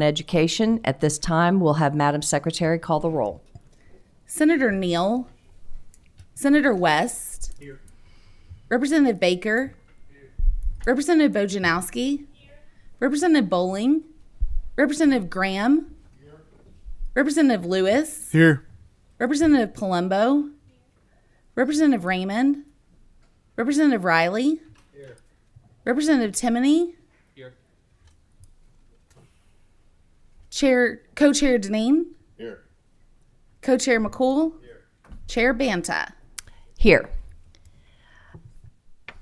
Education. At this time, we'll have Madam Secretary call the roll. Senator Neal. Senator West. Here. Representative Baker. Here. Representative Bojanowski. Here. Representative Bowling. Representative Graham. Here. Representative Lewis. Here. Representative Palumbo. Representative Raymond. Representative Riley. Here. Representative Timoney. Here. Co-Chair Deneen. Here. Co-Chair McCool. Here. Chair Banta. Here.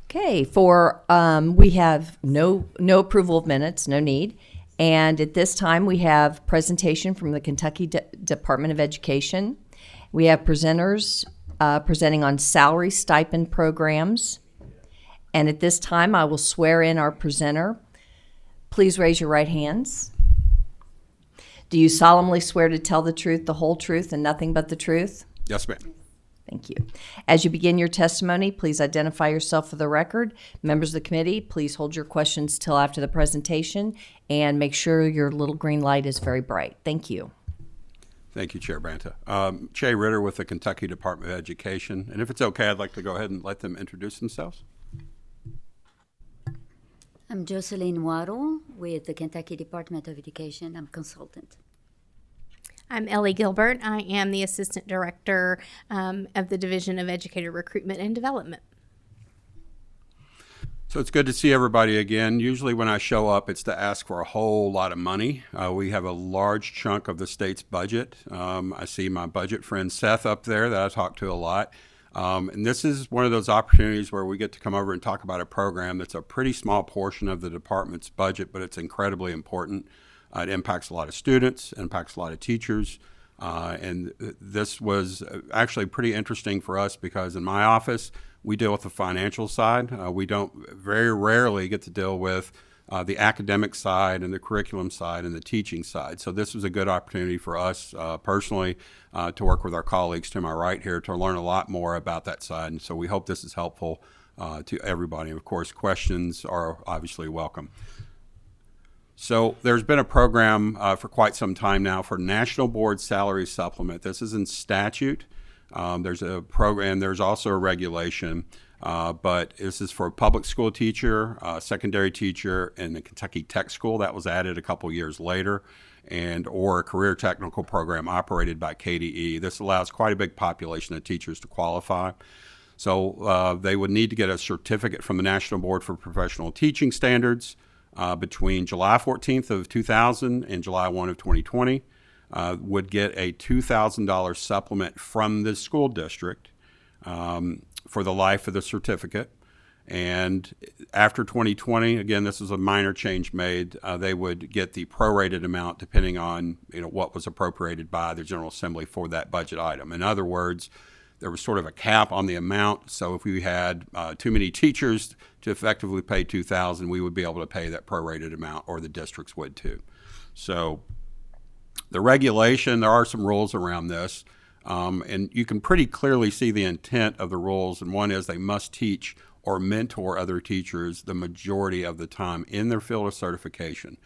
Okay, we have no approval of minutes, no need. And at this time, we have presentation from the Kentucky Department of Education. We have presenters presenting on salary stipend programs. And at this time, I will swear in our presenter. Please raise your right hands. Do you solemnly swear to tell the truth, the whole truth, and nothing but the truth? Yes, ma'am. Thank you. As you begin your testimony, please identify yourself for the record. Members of the committee, please hold your questions till after the presentation and make sure your little green light is very bright. Thank you. Thank you, Chair Banta. Che Ritter with the Kentucky Department of Education. And if it's okay, I'd like to go ahead and let them introduce themselves. I'm Jocelyn Waro with the Kentucky Department of Education. I'm consultant. I'm Ellie Gilbert. I am the Assistant Director of the Division of Educator Recruitment and Development. So it's good to see everybody again. Usually when I show up, it's to ask for a whole lot of money. We have a large chunk of the state's budget. I see my budget friend Seth up there that I talk to a lot. And this is one of those opportunities where we get to come over and talk about a program that's a pretty small portion of the department's budget, but it's incredibly important. It impacts a lot of students, impacts a lot of teachers. And this was actually pretty interesting for us because in my office, we deal with the financial side. We don't very rarely get to deal with the academic side and the curriculum side and the teaching side. So this was a good opportunity for us personally to work with our colleagues to my right here to learn a lot more about that side. And so we hope this is helpful to everybody. And of course, questions are obviously welcome. So there's been a program for quite some time now for National Board Salary Supplement. This is in statute. There's a program, there's also a regulation, but this is for a public school teacher, secondary teacher, and the Kentucky Tech School. That was added a couple years later, or a career technical program operated by KDE. This allows quite a big population of teachers to qualify. So they would need to get a certificate from the National Board for Professional Teaching Standards between July 14th of 2000 and July 1 of 2020. Would get a $2,000 supplement from the school district for the life of the certificate. And after 2020, again, this is a minor change made, they would get the prorated amount depending on what was appropriated by the General Assembly for that budget item. In other words, there was sort of a cap on the amount. So if we had too many teachers to effectively pay $2,000, we would be able to pay that prorated amount, or the districts would too. So the regulation, there are some rules around this, and you can pretty clearly see the intent of the rules. And one is they must teach or mentor other teachers the majority of the time in their field of certification.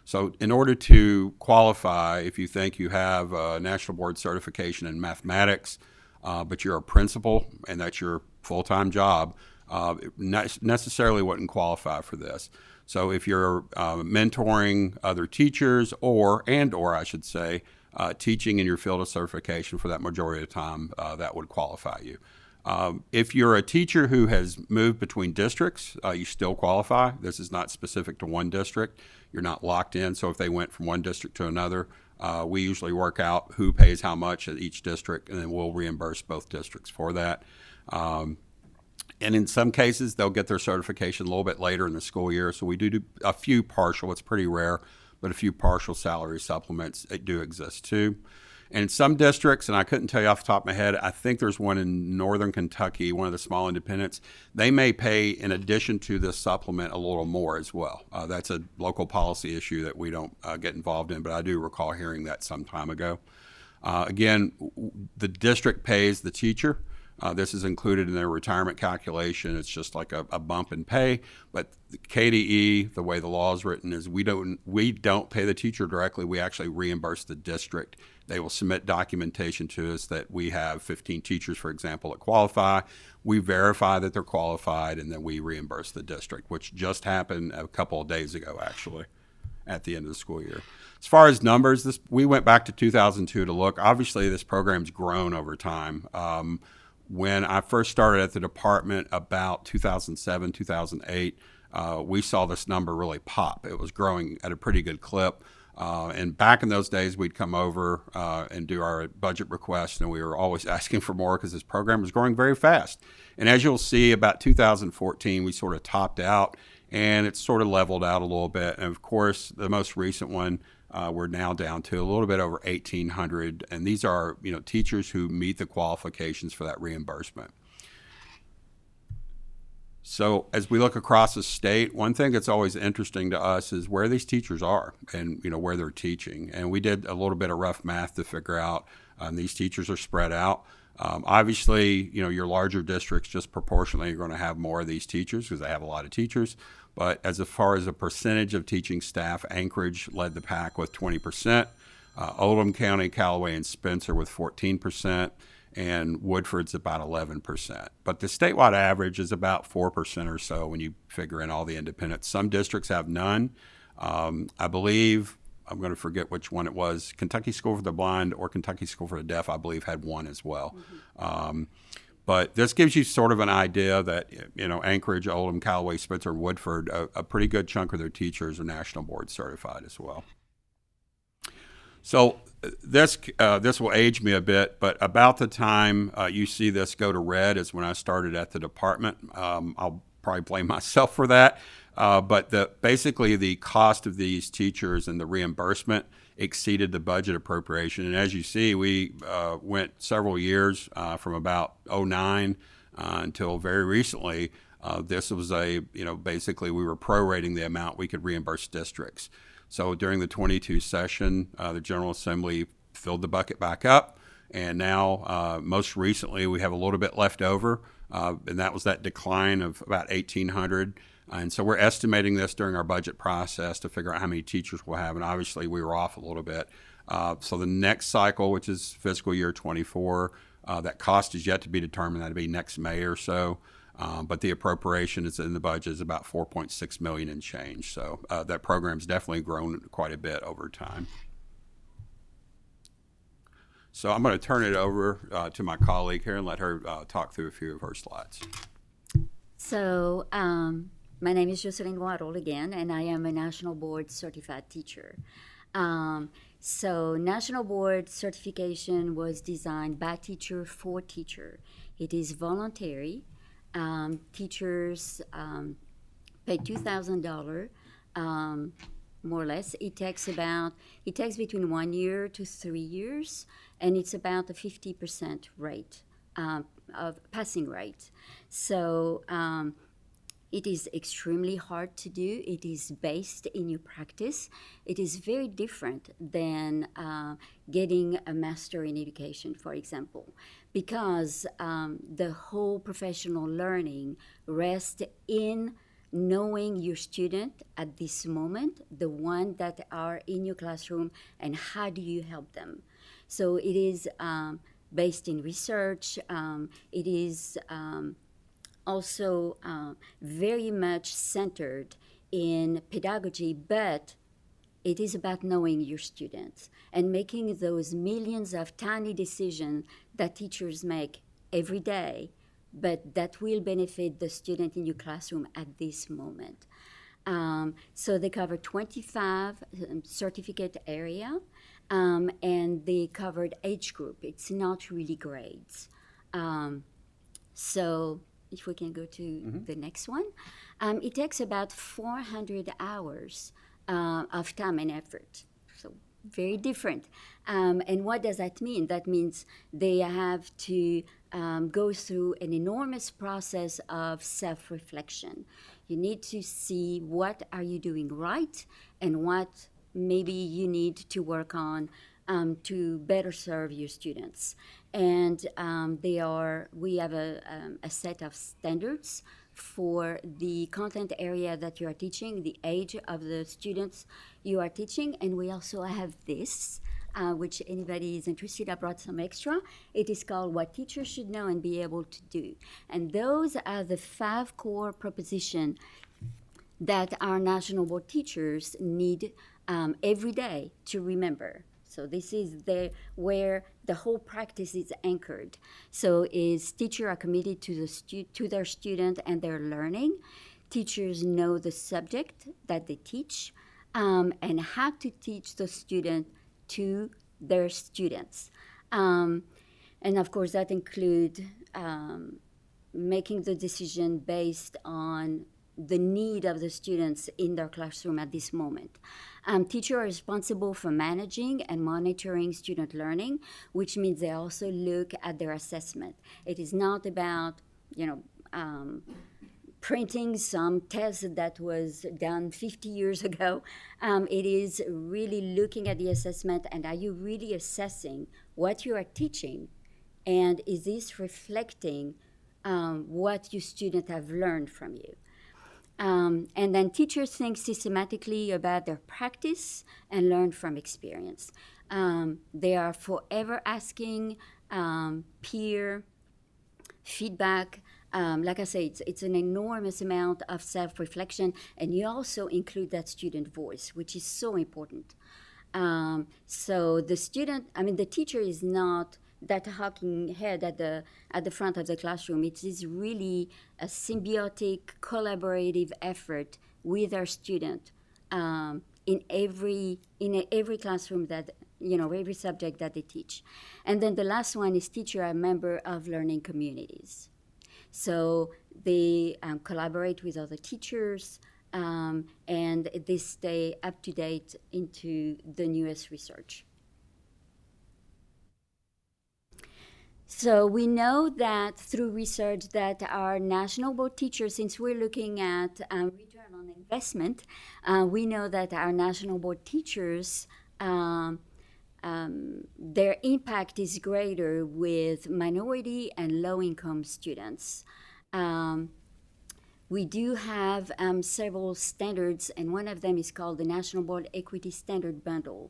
So in order to qualify, if you think you have a National Board certification in mathematics, but you're a principal and that's your full-time job, necessarily wouldn't qualify for this. So if you're mentoring other teachers or I should say, teaching in your field of certification for that majority of the time, that would qualify you. If you're a teacher who has moved between districts, you still qualify. This is not specific to one district. You're not locked in. So if they went from one district to another, we usually work out who pays how much at each district, and then we'll reimburse both districts for that. And in some cases, they'll get their certification a little bit later in the school year. So we do a few partial, it's pretty rare, but a few partial salary supplements do exist too. And in some districts, and I couldn't tell you off the top of my head, I think there's one in northern Kentucky, one of the small independents, they may pay, in addition to this supplement, a little more as well. That's a local policy issue that we don't get involved in, but I do recall hearing that some time ago. Again, the district pays the teacher. This is included in their retirement calculation. It's just like a bump in pay. But the KDE, the way the law is written, is we don't pay the teacher directly. We actually reimburse the district. They will submit documentation to us that we have 15 teachers, for example, that qualify. We verify that they're qualified, and then we reimburse the district, which just happened a couple of days ago, actually, at the end of the school year. As far as numbers, we went back to 2002 to look. Obviously, this program's grown over time. When I first started at the department about 2007, 2008, we saw this number really pop. It was growing at a pretty good clip. And back in those days, we'd come over and do our budget requests, and we were always asking for more because this program was growing very fast. And as you'll see, about 2014, we sort of topped out, and it's sort of leveled out a little bit. And of course, the most recent one, we're now down to a little bit over 1,800, and these are teachers who meet the qualifications for that reimbursement. So as we look across the state, one thing that's always interesting to us is where these teachers are and where they're teaching. And we did a little bit of rough math to figure out these teachers are spread out. Obviously, your larger districts just proportionally are going to have more of these teachers because they have a lot of teachers. But as far as a percentage of teaching staff, Anchorage led the pack with 20%, Oldham County, Callaway, and Spencer with 14%, and Woodford's about 11%. But the statewide average is about 4% or so when you figure in all the independents. Some districts have none. I believe, I'm going to forget which one it was, Kentucky School for the Blind or Kentucky School for the Deaf, I believe, had one as well. Mm-hmm. But this gives you sort of an idea that, Anchorage, Oldham, Callaway, Spencer, Woodford, a pretty good chunk of their teachers are national board certified as well. So this will age me a bit, but about the time you see this go to red is when I started at the department. I'll probably blame myself for that. But basically the cost of these teachers and the reimbursement exceeded the budget appropriation. And as you see, we went several years from about 2009 until very recently. This was basically we were prorating the amount we could reimburse districts. So during the 22 session, the General Assembly filled the bucket back up. And now, most recently, we have a little bit left over. And that was that decline of about 1,800. And so we're estimating this during our budget process to figure out how many teachers we'll have. And obviously, we were off a little bit. So the next cycle, which is fiscal year 24, that cost is yet to be determined. That'll be next May or so. But the appropriation is in the budget is about $4.6 million and change. So that program's definitely grown quite a bit over time. So I'm going to turn it over to my colleague here and let her talk through a few of her slides. So my name is Jocelyn Waddle again, and I am a National Board Certified Teacher. So National Board Certification was designed by teacher for teacher. It is voluntary. Teachers pay $2,000, more or less. It takes between 1 year to 3 years, and it's about a 50% rate of passing rate. So it is extremely hard to do. It is based in your practice. It is very different than getting a master in education, for example, because the whole professional learning rests in knowing your student at this moment, the one that are in your classroom, and how do you help them. So it is based in research. It is also very much centered in pedagogy, but it is about knowing your students and making those millions of tiny decisions that teachers make every day, but that will benefit the student in your classroom at this moment. So they cover 25 certificate area, and they covered age group. It's not really grades. So if we can go to the next one. It takes about 400 hours of time and effort. So very different. And what does that mean? That means they have to go through an enormous process of self-reflection. You need to see what are you doing right and what maybe you need to work on to better serve your students. And we have a set of standards for the content area that you are teaching, the age of the students you are teaching, and we also have this, which anybody is interested, I brought some extra. It is called What Teachers Should Know and Be Able to Do. And those are the 5 core propositions that our national board teachers need every day to remember. So this is where the whole practice is anchored. So teachers are committed to their student and their learning. Teachers know the subject that they teach and how to teach the student to their students. And of course, that includes making the decision based on the need of the students in their classroom at this moment. Teachers are responsible for managing and monitoring student learning, which means they also look at their assessment. It is not about, printing some test that was done 50 years ago. It is really looking at the assessment, and are you really assessing what you are teaching, and is this reflecting what your students have learned from you? And then teachers think systematically about their practice and learn from experience. They are forever asking peer feedback. Like I say, it's an enormous amount of self-reflection, and you also include that student voice, which is so important. So the teacher is not that talking head at the front of the classroom. It is really a symbiotic, collaborative effort with our student in every classroom that every subject that they teach. And then the last one is teacher are a member of learning communities. So they collaborate with other teachers and they stay up to date into the newest research. So we know that through research that our national board teachers, since we're looking at return on investment, we know that our national board teachers, their impact is greater with minority and low-income students. We do have several standards, and one of them is called the National Board Equity Standard Bundle.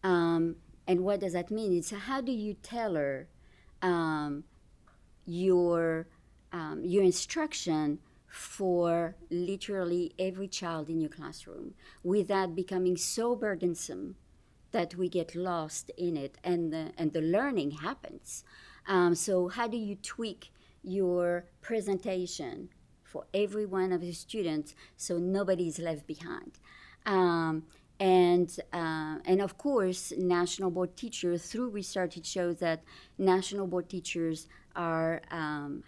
And what does that mean? It's how do you tailor your instruction for literally every child in your classroom without becoming so burdensome that we get lost in it and the learning happens. So how do you tweak your presentation for every one of the students so nobody is left behind? And of course, national board teachers, through research, it shows that national board teachers are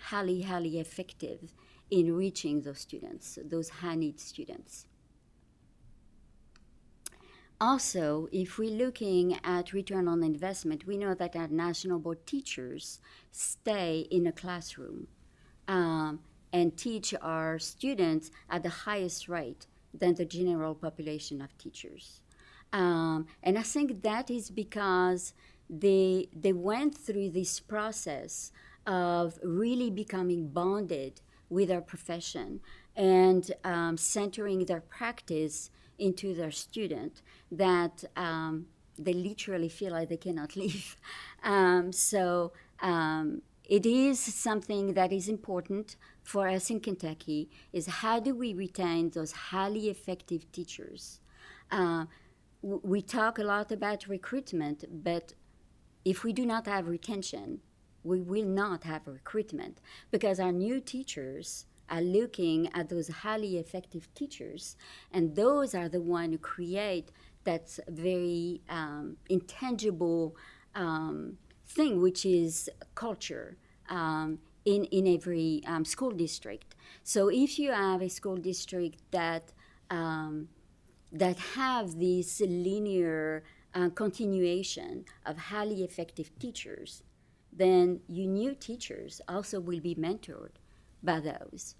highly, highly effective in reaching those students, those high-need students. Also, if we're looking at return on investment, we know that our national board teachers stay in a classroom and teach our students at the highest rate than the general population of teachers. And I think that is because they went through this process of really becoming bonded with their profession and centering their practice into their student that they literally feel like they cannot leave. It is something that is important for us in Kentucky, is how do we retain those highly effective teachers? We talk a lot about recruitment, but if we do not have retention, we will not have recruitment, because our new teachers are looking at those highly effective teachers, and those are the ones who create that very intangible thing, which is culture in every school district. So if you have a school district that have this linear continuation of highly effective teachers, then your new teachers also will be mentored by those.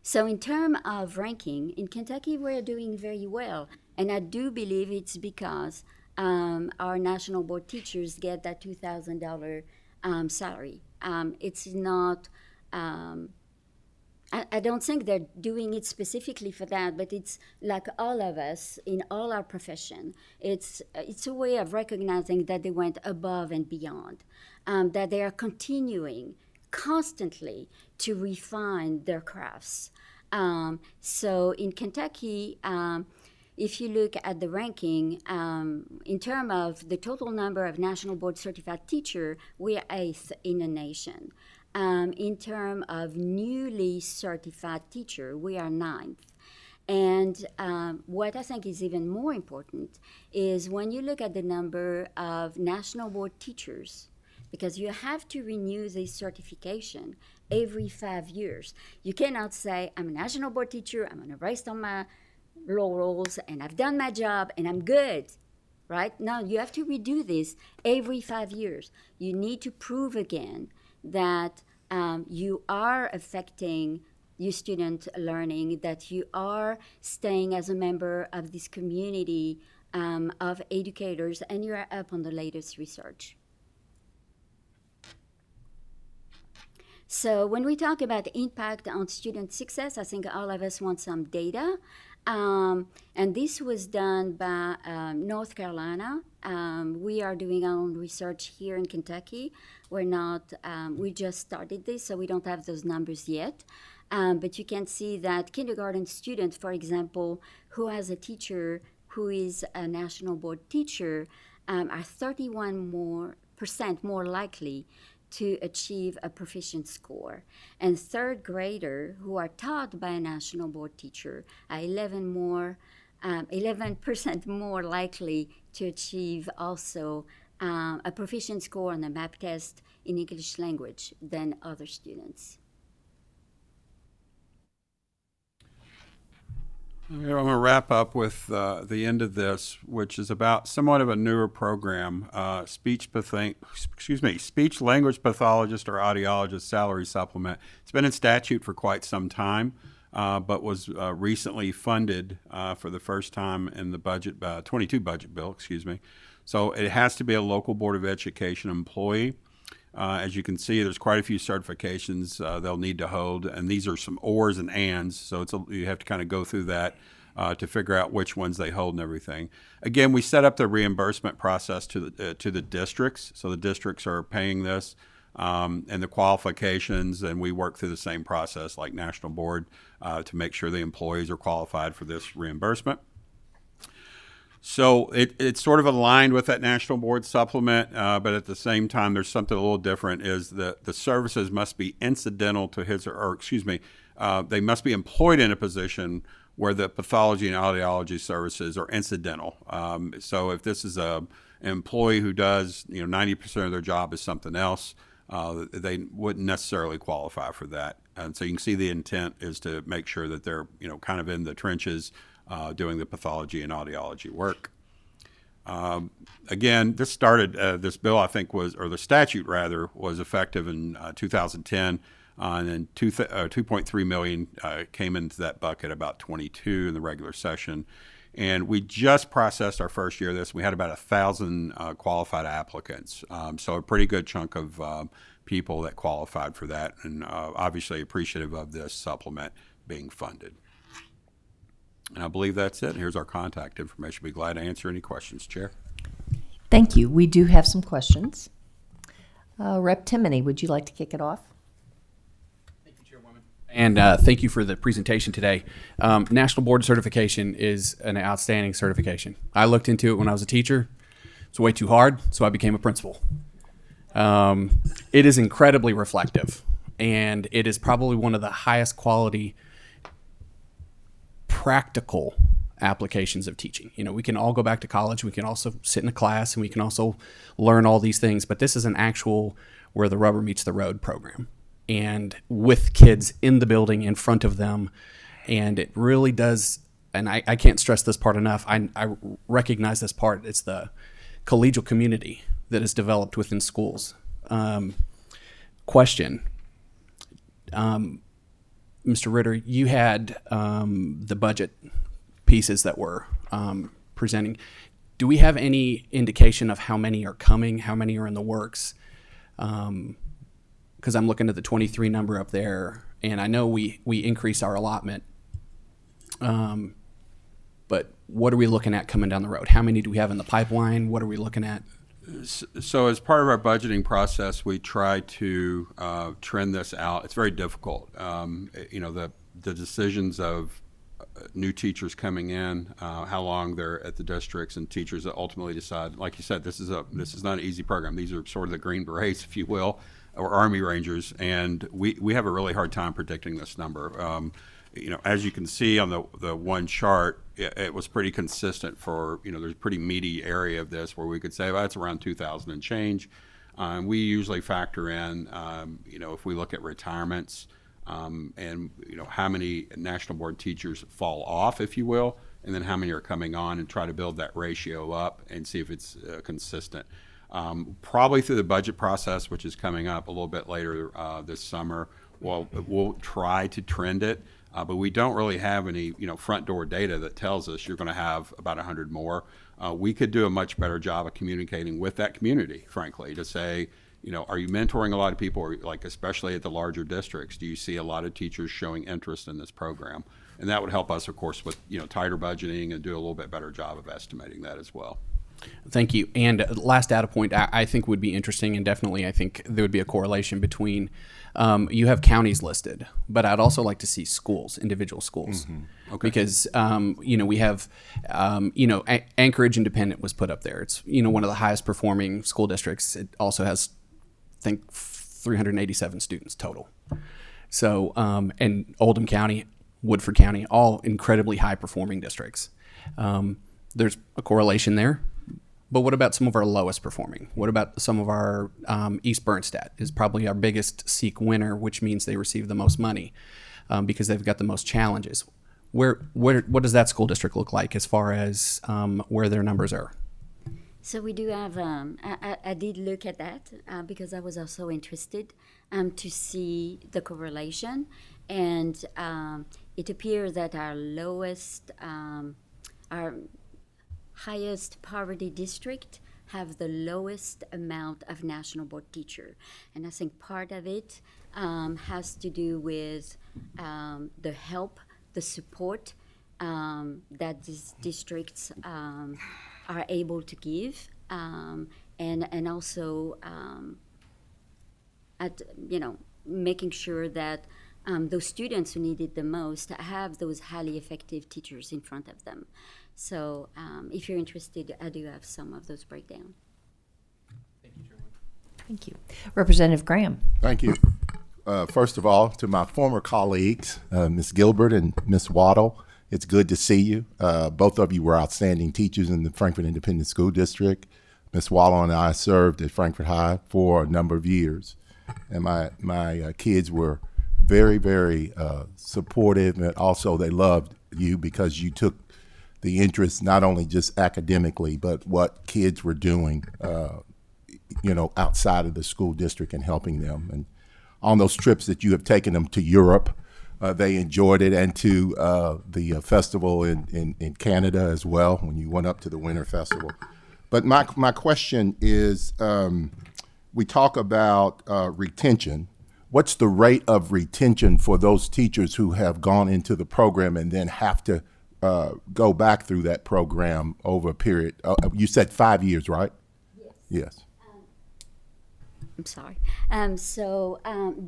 So in terms of ranking, in Kentucky we're doing very well. And I do believe it's because our national board teachers get that $2,000 salary. It's not, I don't think they're doing it specifically for that, but it's like all of us in all our profession. It's a way of recognizing that they went above and beyond, that they are continuing constantly to refine their crafts. So in Kentucky, if you look at the ranking, in terms of the total number of national board certified teacher, we are 8th in the nation. In terms of newly certified teacher, we are 9th. And what I think is even more important is when you look at the number of national board teachers, because you have to renew this certification every 5 years. You cannot say, I'm a national board teacher, I'm going to rest on my laurels and I've done my job and I'm good, right? No, you have to redo this every 5 years. You need to prove again that you are affecting your student learning, that you are staying as a member of this community of educators, and you are up on the latest research. So when we talk about impact on student success, I think all of us want some data. And this was done by North Carolina. We are doing our own research here in Kentucky. We're not, we just started this, so we don't have those numbers yet. But you can see that kindergarten student, for example, who has a teacher who is a national board teacher, are 31% more likely to achieve a proficient score. And third grader who are taught by a national board teacher are 11% more likely to achieve also a proficient score on the MAP test in English language than other students. I'm going to wrap up with the end of this, which is about somewhat of a newer program, speech language pathologist or audiologist salary supplement. It's been in statute for quite some time, but was recently funded for the first time in the budget 22 budget bill. So it has to be a local Board of Education employee. As you can see, there's quite a few certifications they'll need to hold, and these are some ors and ands, so you have to kind of go through that to figure out which ones they hold and everything. Again, we set up the reimbursement process to the districts, so the districts are paying this, and the qualifications, and we work through the same process like National Board to make sure the employees are qualified for this reimbursement. So it's sort of aligned with that National Board supplement, but at the same time, there's something a little different, is that the services must be incidental to they must be employed in a position where the pathology and audiology services are incidental. So if this is an employee who does 90% of their job is something else, they wouldn't necessarily qualify for that. And so you can see the intent is to make sure that they're kind of in the trenches doing the pathology and audiology work. Again, this bill, I think, the statute rather, was effective in 2010, and then 2.3 million came into that bucket, about 22 in the regular session. And we just processed our first year of this. We had about 1,000 qualified applicants, so a pretty good chunk of people that qualified for that, and obviously appreciative of this supplement being funded. And I believe that's it. Here's our contact information. Be glad to answer any questions, Chair. Thank you. We do have some questions. Rep. Timoney, would you like to kick it off? Thank you, Chairwoman. And thank you for the presentation today. National Board Certification is an outstanding certification. I looked into it when I was a teacher. It's way too hard, so I became a principal. It is incredibly reflective, and it is probably one of the highest quality practical applications of teaching. We can all go back to college, we can also sit in a class, and we can also learn all these things, but this is an actual where the rubber meets the road program, and with kids in the building in front of them. And it really does, and I can't stress this part enough, I recognize this part, it's the collegial community that is developed within schools. Question. Mr. Ritter, you had the budget pieces that we're presenting. Do we have any indication of how many are coming, how many are in the works? Because I'm looking at the 23 number up there, and I know we increase our allotment. But what are we looking at coming down the road? How many do we have in the pipeline? What are we looking at? So as part of our budgeting process, we try to trend this out. It's very difficult. The decisions of new teachers coming in, how long they're at the districts, and teachers that ultimately decide. Like you said, this is not an easy program. These are sort of the Green Berets, if you will, or Army Rangers, and we have a really hard time predicting this number. As you can see on the one chart, it was pretty consistent for, there's a pretty meaty area of this where we could say, well, it's around 2,000 and change. We usually factor in, if we look at retirements and, how many national board teachers fall off, if you will, and then how many are coming on, and try to build that ratio up and see if it's consistent. Probably through the budget process, which is coming up a little bit later this summer, we'll try to trend it. But we don't really have any, front door data that tells us you're going to have about 100 more. We could do a much better job of communicating with that community, frankly, to say, are you mentoring a lot of people, or like especially at the larger districts? Do you see a lot of teachers showing interest in this program? And that would help us, of course, with tighter budgeting and do a little bit better job of estimating that as well. Thank you. And last data point I think would be interesting, and definitely I think there would be a correlation between you have counties listed, but I'd also like to see schools, individual schools. Mm-hmm. Okay. Because, we have, Anchorage Independent was put up there. It's, one of the highest performing school districts. It also has, I think, 387 students total. So, and Oldham County, Woodford County, all incredibly high performing districts. There's a correlation there. But what about some of our lowest performing? What about some of our East Bernstadt is probably our biggest SEEK winner, which means they receive the most money because they've got the most challenges. What does that school district look like as far as where their numbers are? So we do have, I did look at that because I was also interested to see the correlation. And it appears that our highest poverty district have the lowest amount of national board teacher. And I think part of it has to do with the help, the support that these districts are able to give, and also making sure that those students who need it the most have those highly effective teachers in front of them. So if you're interested, I do have some of those breakdowns. Thank you. Representative Graham. Thank you. First of all, to my former colleagues, Ms. Gilbert and Ms. Waddle, it's good to see you. Both of you were outstanding teachers in the Frankfort Independent School District. Ms. Waddle and I served at Frankfort High for a number of years, and my kids were very, very supportive, and also they loved you because you took the interest not only just academically, but what kids were doing, outside of the school district and helping them. And on those trips that you have taken them to Europe, they enjoyed it, and to the festival in Canada as well, when you went up to the Winter Festival. But my question is, we talk about retention. What's the rate of retention for those teachers who have gone into the program and then have to go back through that program over a period? You said 5 years, right? Yes. I'm sorry. So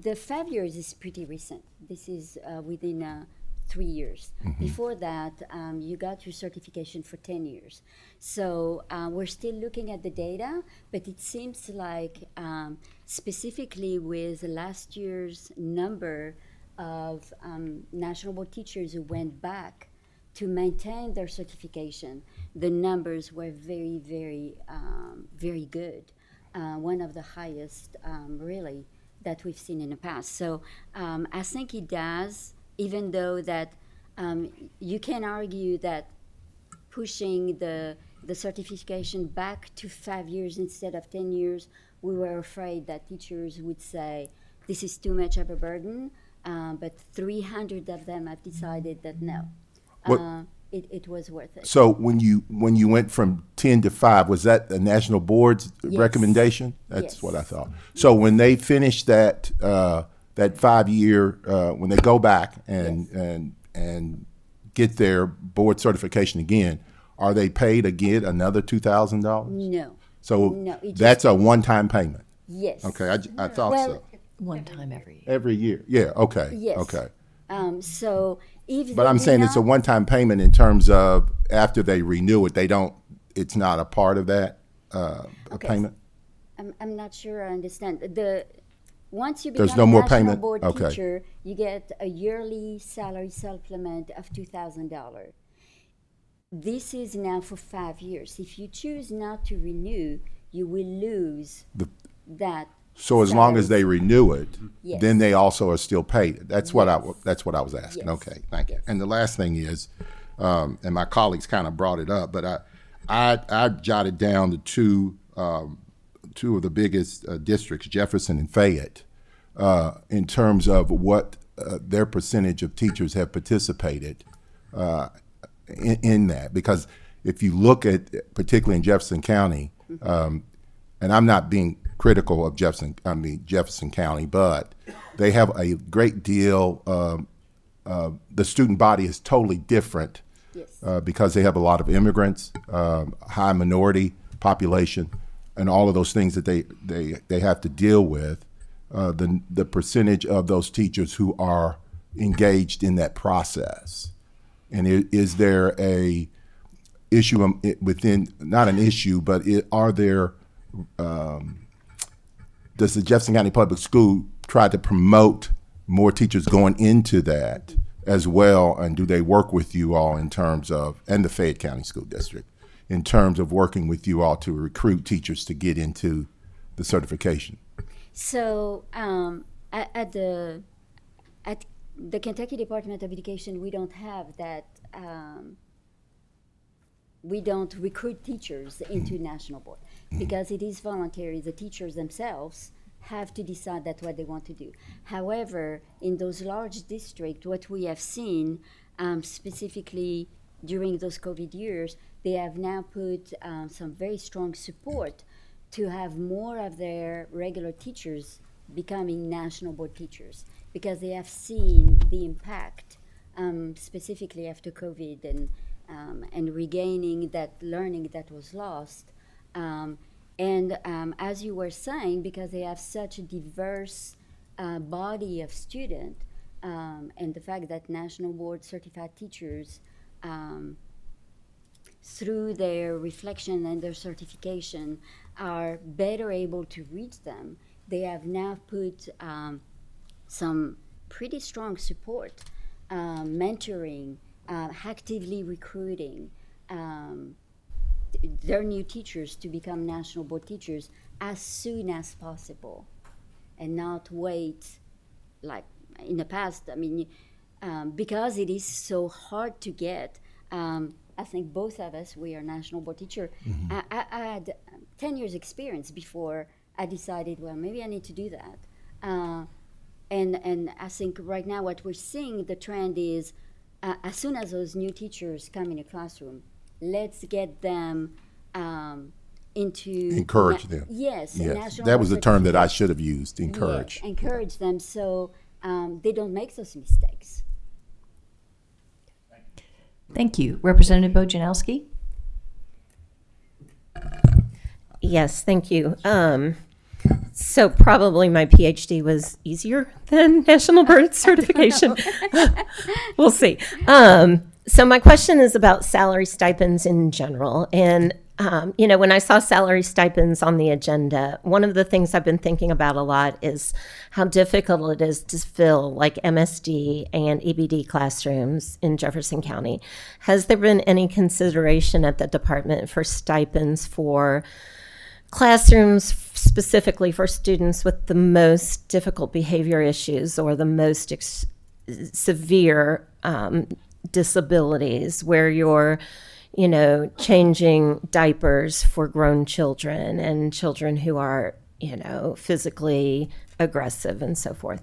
the 5 years is pretty recent. This is within 3 years. Mm-hmm. Before that, you got your certification for 10 years. So we're still looking at the data, but it seems like specifically with last year's number of national board teachers who went back to maintain their certification, the numbers were very, very, very good. One of the highest, really, that we've seen in the past. So I think it does, even though that you can argue that pushing the certification back to 5 years instead of 10 years, we were afraid that teachers would say, this is too much of a burden, but 300 of them have decided that no. it was worth it. So when you went from 10 to 5, was that the national board's Yes. recommendation? That's Yes. what I thought. So when they finish that 5-year, when they go back and get their board certification again, are they paid again another $2,000? No. So No, it that's a one-time payment. Yes. Okay, I thought Well, so. One time every year. Every year, yeah. Okay. Yes. Okay. So if But they I'm do saying it's a not- one-time payment in terms of after they renew it, they don't. It's not a part of that Okay. payment. I'm not sure I understand. Once you There's become no a more national payment? board Okay. teacher, you get a yearly salary supplement of $2,000. This is now for 5 years. If you choose not to renew, you will lose that. So as long as they salary. renew it, Yes. then they also are still paid. That's what Yes. that's what I was asking. Yes. Okay, thank you. Yes. And the last thing is, and my colleagues kind of brought it up, but I jotted down the two of the biggest districts, Jefferson and Fayette, in terms of what their percentage of teachers have participated in that. Because if you look at, particularly in Jefferson County, and I'm not being critical of Jefferson County, but they have a great deal. The student body is totally different Yes. because they have a lot of immigrants, high minority population, and all of those things that they have to deal with. The percentage of those teachers who are engaged in that process, and is there a issue within, not an issue, but are there? Does the Jefferson County Public School try to promote more teachers going into that as well? And do they work with you all in terms of, and the Fayette County School District, in terms of working with you all to recruit teachers to get into the certification? So at the Kentucky Department of Education, we don't have that. We don't recruit teachers into national board because it is voluntary. The teachers themselves have to decide that's what they want to do. However, in those large districts, what we have seen, specifically during those COVID years, they have now put some very strong support to have more of their regular teachers becoming national board teachers because they have seen the impact, specifically after COVID and regaining that learning that was lost. As you were saying, because they have such a diverse body of students, and the fact that national board certified teachers, through their reflection and their certification, are better able to reach them, they have now put some pretty strong support, mentoring, actively recruiting their new teachers to become national board teachers as soon as possible and not wait like in the past. I mean, because it is so hard to get, I think both of us, we are national board teacher. Mm-hmm. I had 10 years experience before I decided, well, maybe I need to do that. And I think right now what we're seeing, the trend is as soon as those new teachers come in a classroom, let's get them into... Encourage them. Yes. Yes, national that was the board term that I certification. should have used, encourage. Yes, encourage them so they don't make those mistakes. Thank you. Representative Bojanowski? Yes, thank you. So probably my PhD was easier than national board certification. We'll see. So my question is about salary stipends in general. And, when I saw salary stipends on the agenda, one of the things I've been thinking about a lot is how difficult it is to fill like MSD and EBD classrooms in Jefferson County. Has there been any consideration at the department for stipends for classrooms specifically for students with the most difficult behavior issues or the most severe disabilities, where you're, changing diapers for grown children and children who are, physically aggressive and so forth?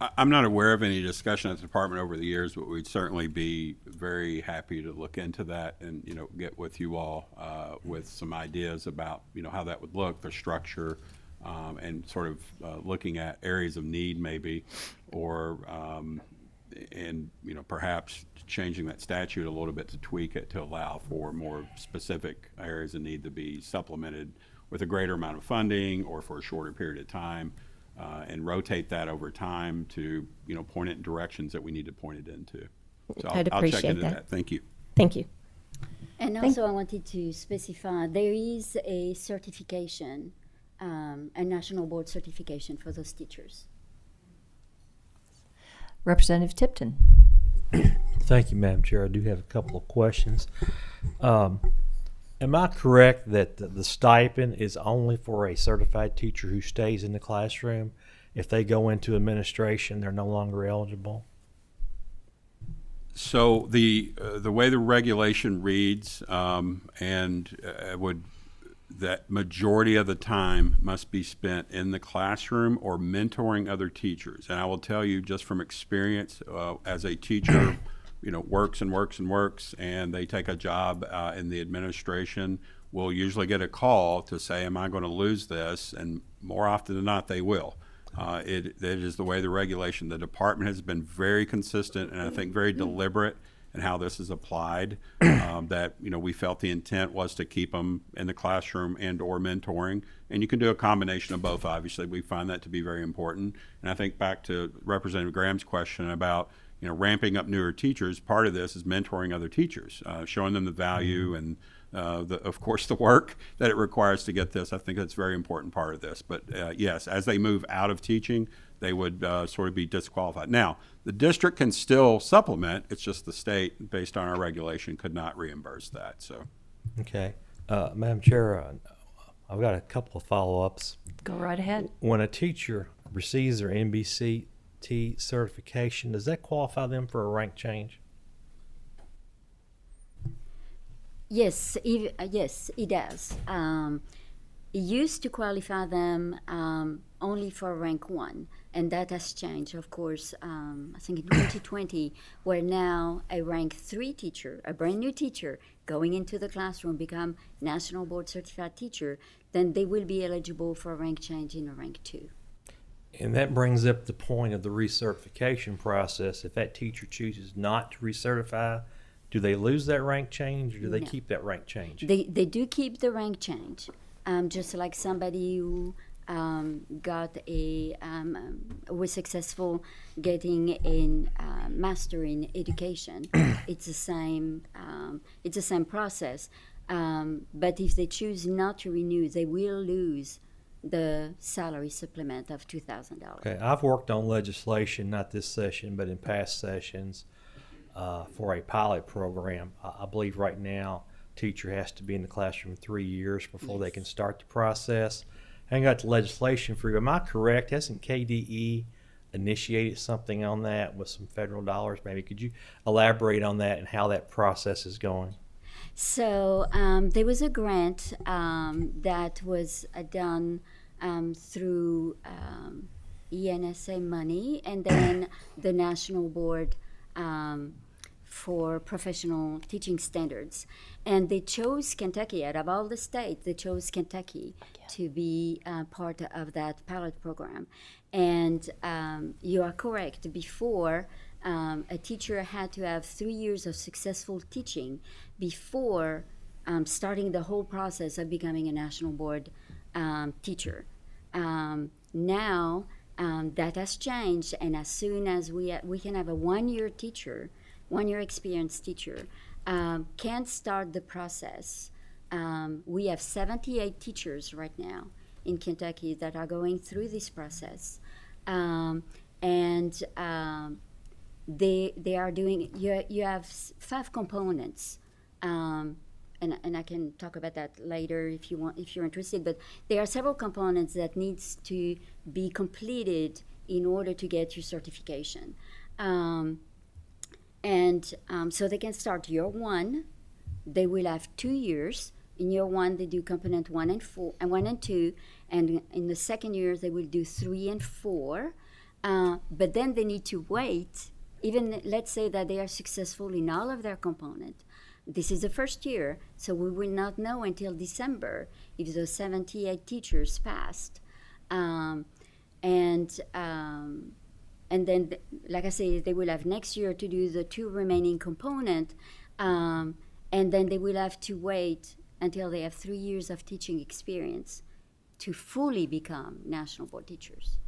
I'm not aware of any discussion at the department over the years, but we'd certainly be very happy to look into that and, get with you all with some ideas about, how that would look, the structure, and sort of looking at areas of need maybe, or, and, perhaps changing that statute a little bit to tweak it to allow for more specific areas of need to be supplemented with a greater amount of funding or for a shorter period of time. And rotate that over time to, point it in directions that we need to point it into. So I'd I'll check appreciate into that. that. Thank you. Thank you. And also, I wanted to specify there is a certification, a national board certification for those teachers. Representative Tipton. Thank you, Madam Chair. I do have a couple of questions. Am I correct that the stipend is only for a certified teacher who stays in the classroom? If they go into administration, they're no longer eligible? So the way the regulation reads, that majority of the time must be spent in the classroom or mentoring other teachers. And I will tell you just from experience, as a teacher, works and works and works, and they take a job in the administration, will usually get a call to say, am I going to lose this? And more often than not, they will. It is the way the regulation, the department has been very consistent and I think very deliberate in how this is applied, that, we felt the intent was to keep them in the classroom and or mentoring. And you can do a combination of both, obviously. We find that to be very important. And I think back to Representative Graham's question about, ramping up newer teachers, part of this is mentoring other teachers, showing them the value and, of course, the work that it requires to get this. I think that's a very important part of this. But yes, as they move out of teaching, they would sort of be disqualified. Now, the district can still supplement. It's just the state, based on our regulation, could not reimburse that. So, Okay. Madam Chair, I've got a couple of follow-ups. Go right ahead. When a teacher receives their NBCT certification, does that qualify them for a rank change? Yes, yes, it does. It used to qualify them only for rank 1, and that has changed, of course. I think in 2020, where now a rank 3 teacher, a brand new teacher, going into the classroom, become National Board Certified Teacher, then they will be eligible for a rank change in a rank 2. And that brings up the point of the recertification process. If that teacher chooses not to recertify, do they lose that rank change, or do they No. keep that rank change? They do keep the rank change, just like somebody who got was successful getting a master in education. It's the same. It's the same process. But if they choose not to renew, they will lose the salary supplement of $2,000. Okay, I've worked on legislation, not this session, but in past sessions, for a pilot program. I believe right now, teacher has to be in the classroom 3 years before they can start the process. I ain't got the legislation for you. Am I correct? Hasn't KDE initiated something on that with some federal dollars? Maybe could you elaborate on that and how that process is going? So there was a grant that was done through ENSA money, and then the National Board for Professional Teaching Standards. And they chose Kentucky. Out of all the states, they chose Kentucky to be part of that pilot program. And you are correct. Before, a teacher had to have 3 years of successful teaching before starting the whole process of becoming a National Board teacher. Now, that has changed, and as soon as we can have a one-year teacher, one-year experienced teacher, can start the process. We have 78 teachers right now in Kentucky that are going through this process, and they are doing. You have 5 components. And I can talk about that later if you want, if you're interested. But there are several components that needs to be completed in order to get your certification, so they can start year 1. They will have 2 years. In year 1, they do component 1 and 2, and in the second year they will do 3 and 4. But then they need to wait, even let's say that they are successful in all of their components. This is the first year, so we will not know until December if those 78 teachers passed. And then, like I say, they will have next year to do the 2 remaining component, and then they will have to wait until they have 3 years of teaching experience to fully become national board teachers.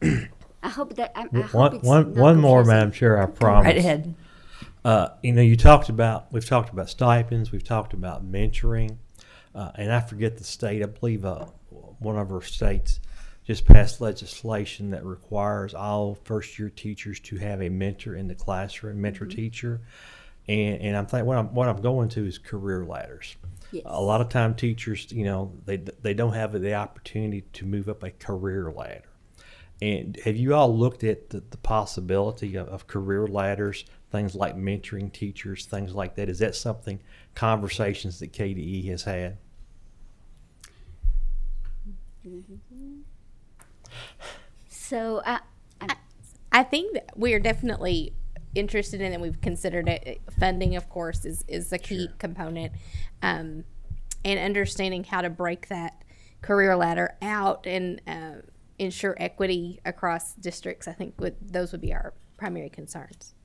I hope that I hope it's not One more, confusing. Madam Chair, I promise. Right ahead. We've talked about stipends, we've talked about mentoring, and I forget the state. I believe one of our states just passed legislation that requires all first-year teachers to have a mentor in the classroom, mentor teacher. And I'm thinking what I'm going to is career ladders. Yes. A lot of time teachers, they don't have the opportunity to move up a career ladder. And have you all looked at the possibility of career ladders, things like mentoring teachers, things like that? Is that something, conversations that KDE has had? So I think that we are definitely interested in it. We've considered it. Funding, of course, is a key component, and understanding how to break that career ladder out and ensure equity across districts. I think those would be our primary concerns.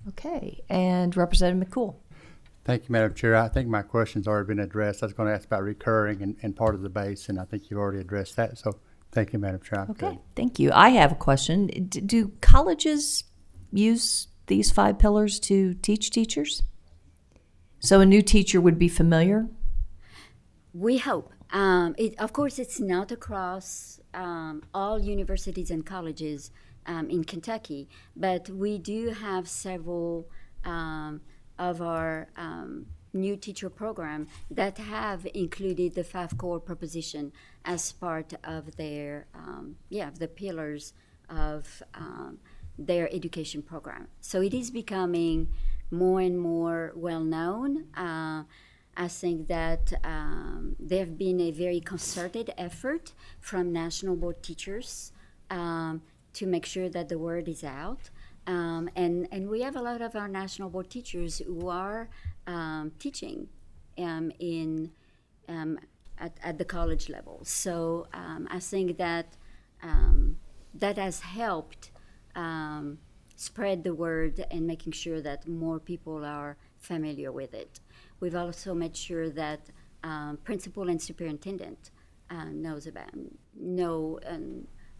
Okay, and Representative McCool. Thank you, Madam Chair. I think my question's already been addressed. I was going to ask about recurring and part of the base, and I think you've already addressed that. So thank you, Madam Chair. I'm Okay, good. thank you. I have a question. Do colleges use these 5 pillars to teach teachers? So a new teacher would be familiar? we hope. Of course, it's not across all universities and colleges in Kentucky, but we do have several of our new teacher program that have included the 5 core proposition as part of their, the pillars of their education program. So it is becoming more and more well known. I think that there have been a very concerted effort from national board teachers to make sure that the word is out. And we have a lot of our national board teachers who are teaching at the college level. So I think that that has helped spread the word and making sure that more people are familiar with it. We've also made sure that principal and superintendent know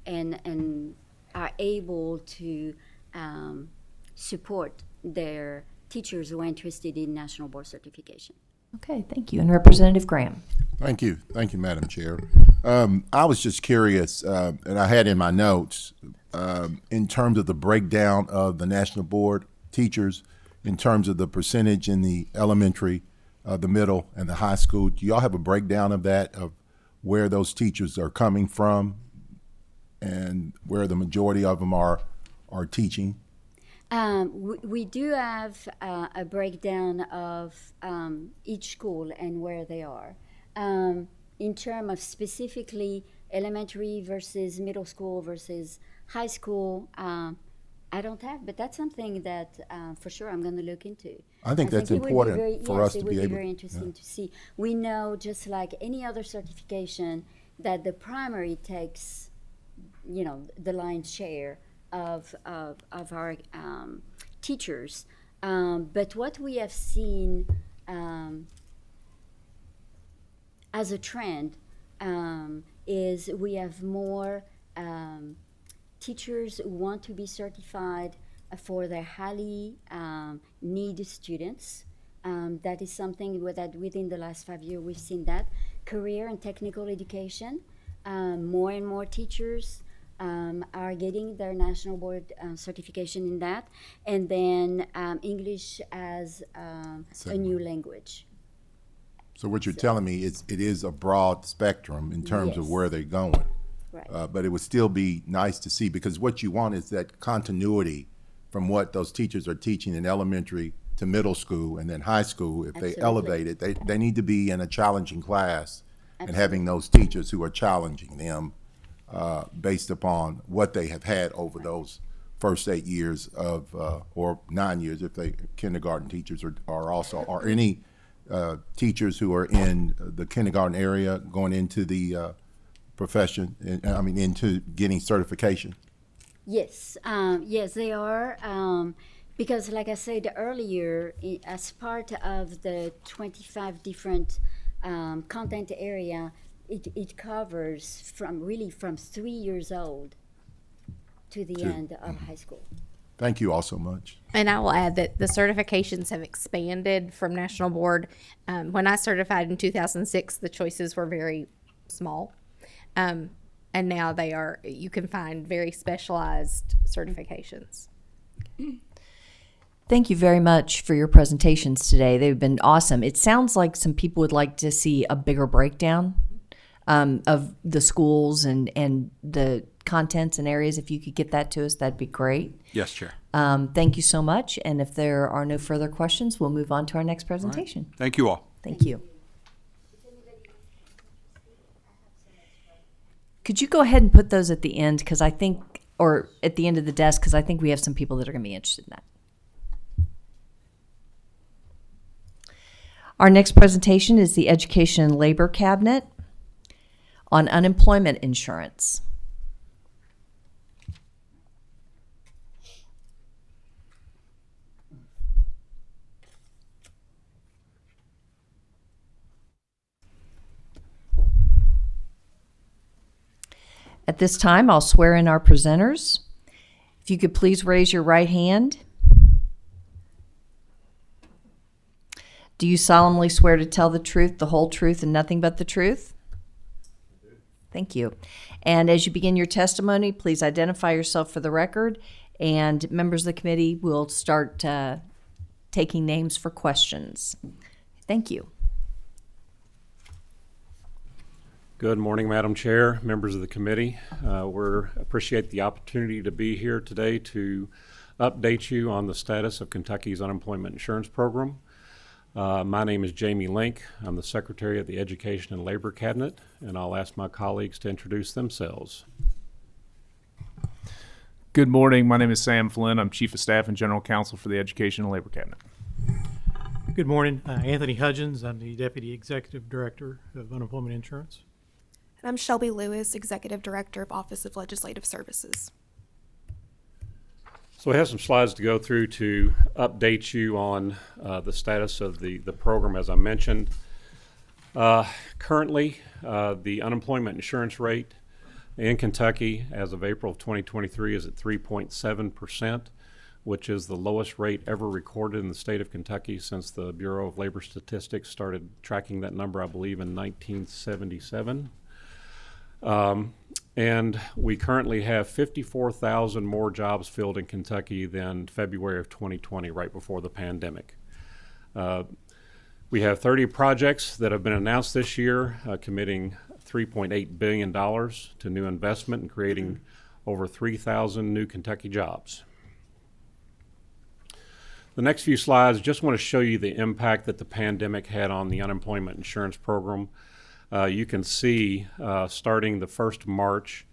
and are able to support their teachers who are interested in national board certification. Okay, thank you. And Representative Graham. Thank you, Madam Chair. I was just curious, and I had in my notes, in terms of the breakdown of the national board teachers, in terms of the percentage in the elementary, the middle, and the high school. Do y'all have a breakdown of that, of where those teachers are coming from and where the majority of them are teaching? We do have a breakdown of each school and where they are. In terms of specifically elementary versus middle school versus high school, I don't have, but that's something that for sure I'm going to look into. I think that's important for us to be able. It would be very interesting to see. We know, just like any other certification, that the primary takes, the lion's share of our teachers. But what we have seen as a trend is we have more teachers who want to be certified for their highly needed students. That is something that within the last 5 years we've seen that. Career and technical education, more and more teachers are getting their national board certification in that. And then English as a new language. So what you're telling me is it is a broad spectrum in terms of where they're going. Right. But it would still be nice to see, because what you want is that continuity from what those teachers are teaching in elementary to middle school and then high school. If they elevate it, they need to be in a challenging class and having those teachers who are challenging them based upon what they have had over those first 8 years of, or 9 years if they kindergarten teachers are also, are any teachers who are in the kindergarten area going into the profession, into getting certification? Yes, yes, they are. Because, like I said earlier, as part of the 25 different content area, it covers from 3 years old to the end of high school. Thank you all so much. And I will add that the certifications have expanded from National Board. When I certified in 2006, the choices were very small. And now you can find very specialized certifications. Thank you very much for your presentations today. They've been awesome. It sounds like some people would like to see a bigger breakdown of the schools and the contents and areas. If you could get that to us, that'd be great. Yes, Chair. Thank you so much. And if there are no further questions, we'll move on to our next presentation. Thank you all. Thank you. Could you go ahead and put those at the end, because I think, or at the end of the desk, because I think we have some people that are going to be interested in that. Our next presentation is the Education and Labor Cabinet on unemployment insurance. At this time, I'll swear in our presenters. If you could please raise your right hand. Do you solemnly swear to tell the truth, the whole truth, and nothing but the truth? I do. Thank you. And as you begin your testimony, please identify yourself for the record, and members of the committee will start taking names for questions. Thank you. Good morning, Madam Chair, members of the committee. We appreciate the opportunity to be here today to update you on the status of Kentucky's unemployment insurance program. My name is Jamie Link. I'm the Secretary of the Education and Labor Cabinet, and I'll ask my colleagues to introduce themselves. Good morning. My name is Sam Flynn. I'm Chief of Staff and General Counsel for the Education and Labor Cabinet. Good morning. Anthony Hudgens. I'm the Deputy Executive Director of Unemployment Insurance. And I'm Shelby Lewis, Executive Director of Office of Legislative Services. So we have some slides to go through to update you on the status of the program, as I mentioned. Currently, the unemployment insurance rate in Kentucky as of April of 2023 is at 3.7%, which is the lowest rate ever recorded in the state of Kentucky since the Bureau of Labor Statistics started tracking that number, I believe, in 1977. And we currently have 54,000 more jobs filled in Kentucky than February of 2020, right before the pandemic. We have 30 projects that have been announced this year, committing $3.8 billion to new investment and creating over 3,000 new Kentucky jobs. The next few slides just want to show you the impact that the pandemic had on the unemployment insurance program. You can see starting the 1st March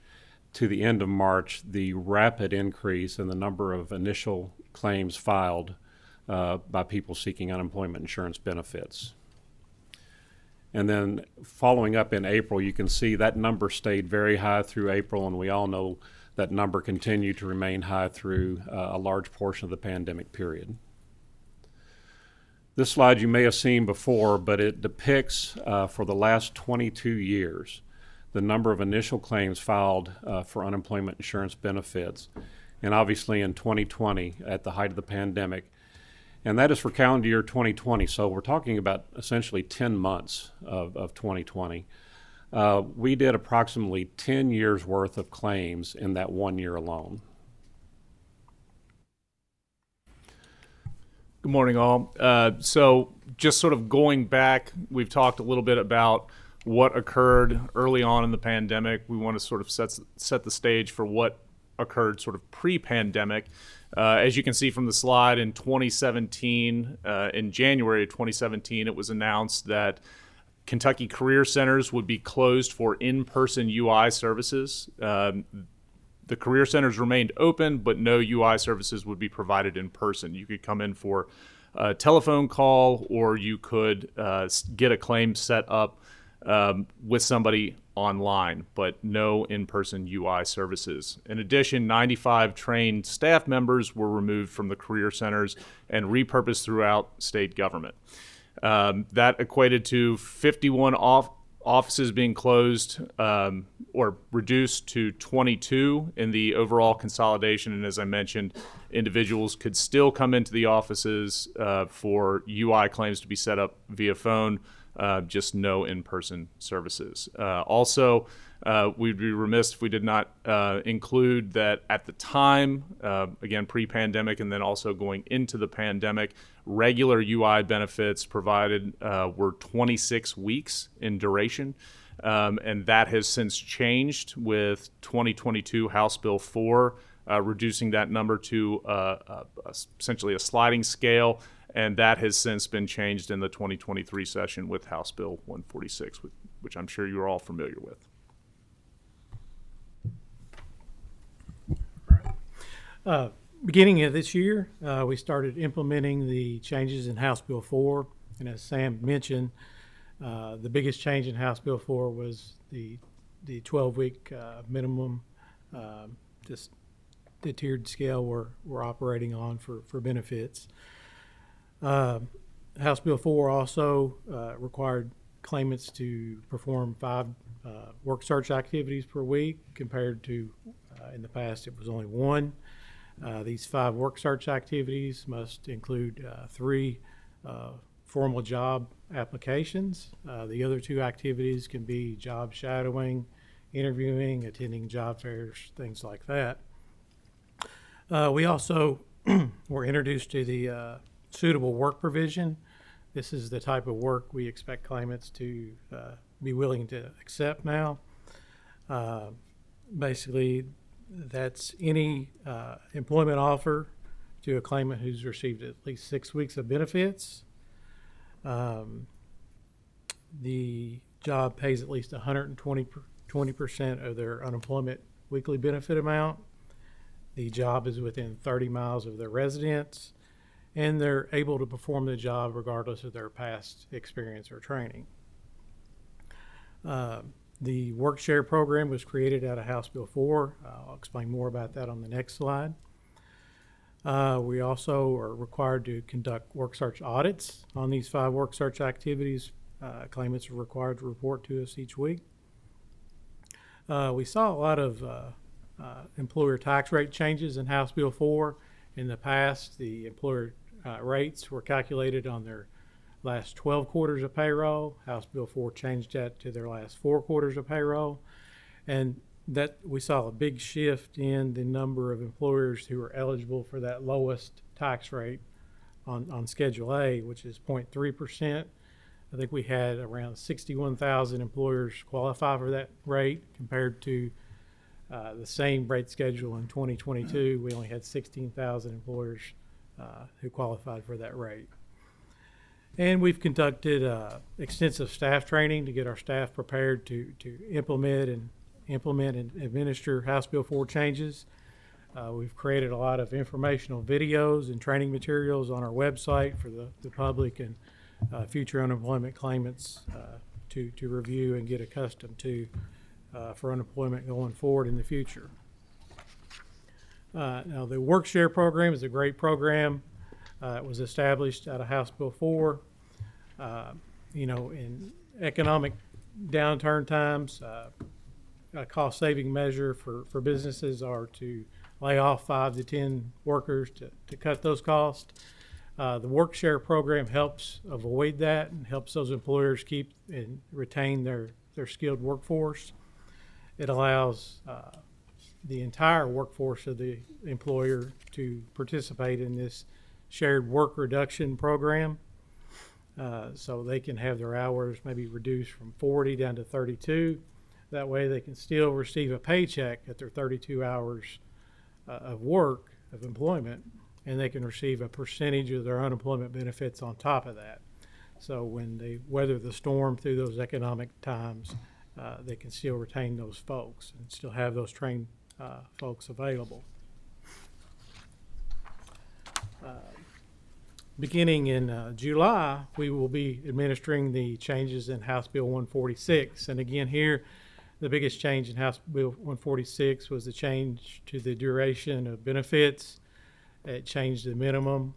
to the end of March, the rapid increase in the number of initial claims filed by people seeking unemployment insurance benefits. And then following up in April, you can see that number stayed very high through April, and we all know that number continued to remain high through a large portion of the pandemic period. This slide you may have seen before, but it depicts for the last 22 years the number of initial claims filed for unemployment insurance benefits, and obviously in 2020 at the height of the pandemic. And that is for calendar year 2020, so we're talking about essentially 10 months of 2020. We did approximately 10 years worth of claims in that 1 year alone. Good morning, all. So just sort of going back, we've talked a little bit about what occurred early on in the pandemic. We want to sort of set the stage for what occurred sort of pre-pandemic. As you can see from the slide, in 2017, in January of 2017, it was announced that Kentucky Career Centers would be closed for in-person UI services. The Career Centers remained open, but no UI services would be provided in person. You could come in for a telephone call, or you could get a claim set up with somebody online, but no in-person UI services. In addition, 95 trained staff members were removed from the Career Centers and repurposed throughout state government. That equated to 51 offices being closed or reduced to 22 in the overall consolidation. And as I mentioned, individuals could still come into the offices for UI claims to be set up via phone, just no in-person services. Also, we'd be remiss if we did not include that at the time, again, pre-pandemic and then also going into the pandemic, regular UI benefits provided were 26 weeks in duration. And that has since changed with 2022 House Bill 4, reducing that number to essentially a sliding scale. And that has since been changed in the 2023 session with House Bill 146, which I'm sure you're all familiar with. Beginning of this year, we started implementing the changes in House Bill 4. And as Sam mentioned, the biggest change in House Bill 4 was the 12-week minimum, just the tiered scale we're operating on for benefits. House Bill 4 also required claimants to perform 5 work search activities per week, compared to in the past it was only 1. These 5 work search activities must include 3 formal job applications. The other 2 activities can be job shadowing, interviewing, attending job fairs, things like that. We also were introduced to the suitable work provision. This is the type of work we expect claimants to be willing to accept now. Basically, that's any employment offer to a claimant who's received at least 6 weeks of benefits. The job pays at least 120% of their unemployment weekly benefit amount. The job is within 30 miles of their residence, and they're able to perform the job regardless of their past experience or training. The work share program was created out of House Bill 4. I'll explain more about that on the next slide. We also are required to conduct work search audits on these 5 work search activities. Claimants are required to report to us each week. We saw a lot of employer tax rate changes in House Bill 4. In the past, the employer rates were calculated on their last 12 quarters of payroll. House Bill 4 changed that to their last 4 quarters of payroll. And that we saw a big shift in the number of employers who are eligible for that lowest tax rate on Schedule A, which is 0.3%. I think we had around 61,000 employers qualify for that rate, compared to the same rate schedule in 2022. We only had 16,000 employers who qualified for that rate. And we've conducted extensive staff training to get our staff prepared to implement and administer House Bill 4 changes. We've created a lot of informational videos and training materials on our website for the public and future unemployment claimants to review and get accustomed to for unemployment going forward in the future. Now, the Work Share program is a great program. It was established out of House Bill 4. In economic downturn times, a cost-saving measure for businesses are to lay off 5 to 10 workers to cut those costs. The Work Share program helps avoid that and helps those employers keep and retain their skilled workforce. It allows the entire workforce of the employer to participate in this shared work reduction program. So they can have their hours maybe reduced from 40 down to 32. That way they can still receive a paycheck at their 32 hours of work, of employment, and they can receive a percentage of their unemployment benefits on top of that. So when they weather the storm through those economic times, they can still retain those folks and still have those trained folks available. Beginning in July, we will be administering the changes in House Bill 146. And again, here, the biggest change in House Bill 146 was the change to the duration of benefits. It changed the minimum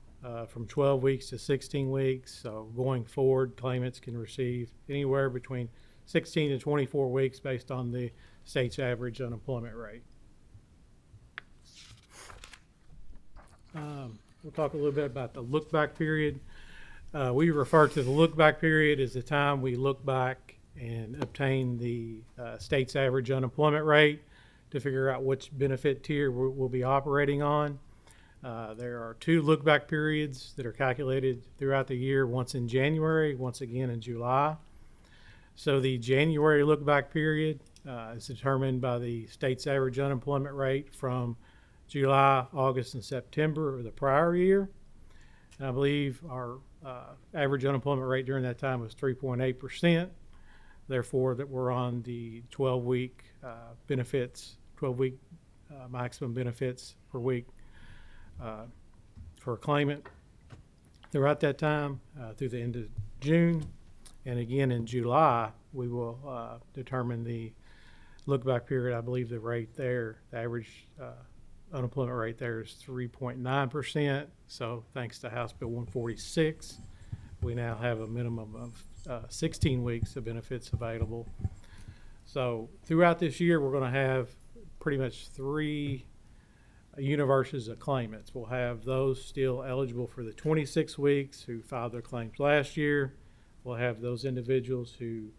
from 12 weeks to 16 weeks. So going forward, claimants can receive anywhere between 16 to 24 weeks based on the state's average unemployment rate. We'll talk a little bit about the look-back period. We refer to the look-back period as the time we look back and obtain the state's average unemployment rate to figure out which benefit tier we'll be operating on. There are 2 look-back periods that are calculated throughout the year, once in January, once again in July. So the January look-back period is determined by the state's average unemployment rate from July, August, and September of the prior year. And I believe our average unemployment rate during that time was 3.8%. Therefore, that we're on the 12-week benefits, 12-week maximum benefits per week for a claimant throughout that time through the end of June. And again in July, we will determine the look-back period. I believe the rate there, the average unemployment rate there is 3.9%. So thanks to House Bill 146, we now have a minimum of 16 weeks of benefits available. So throughout this year, we're going to have pretty much 3 universes of claimants. We'll have those still eligible for the 26 weeks who filed their claims last year. We'll have those individuals who,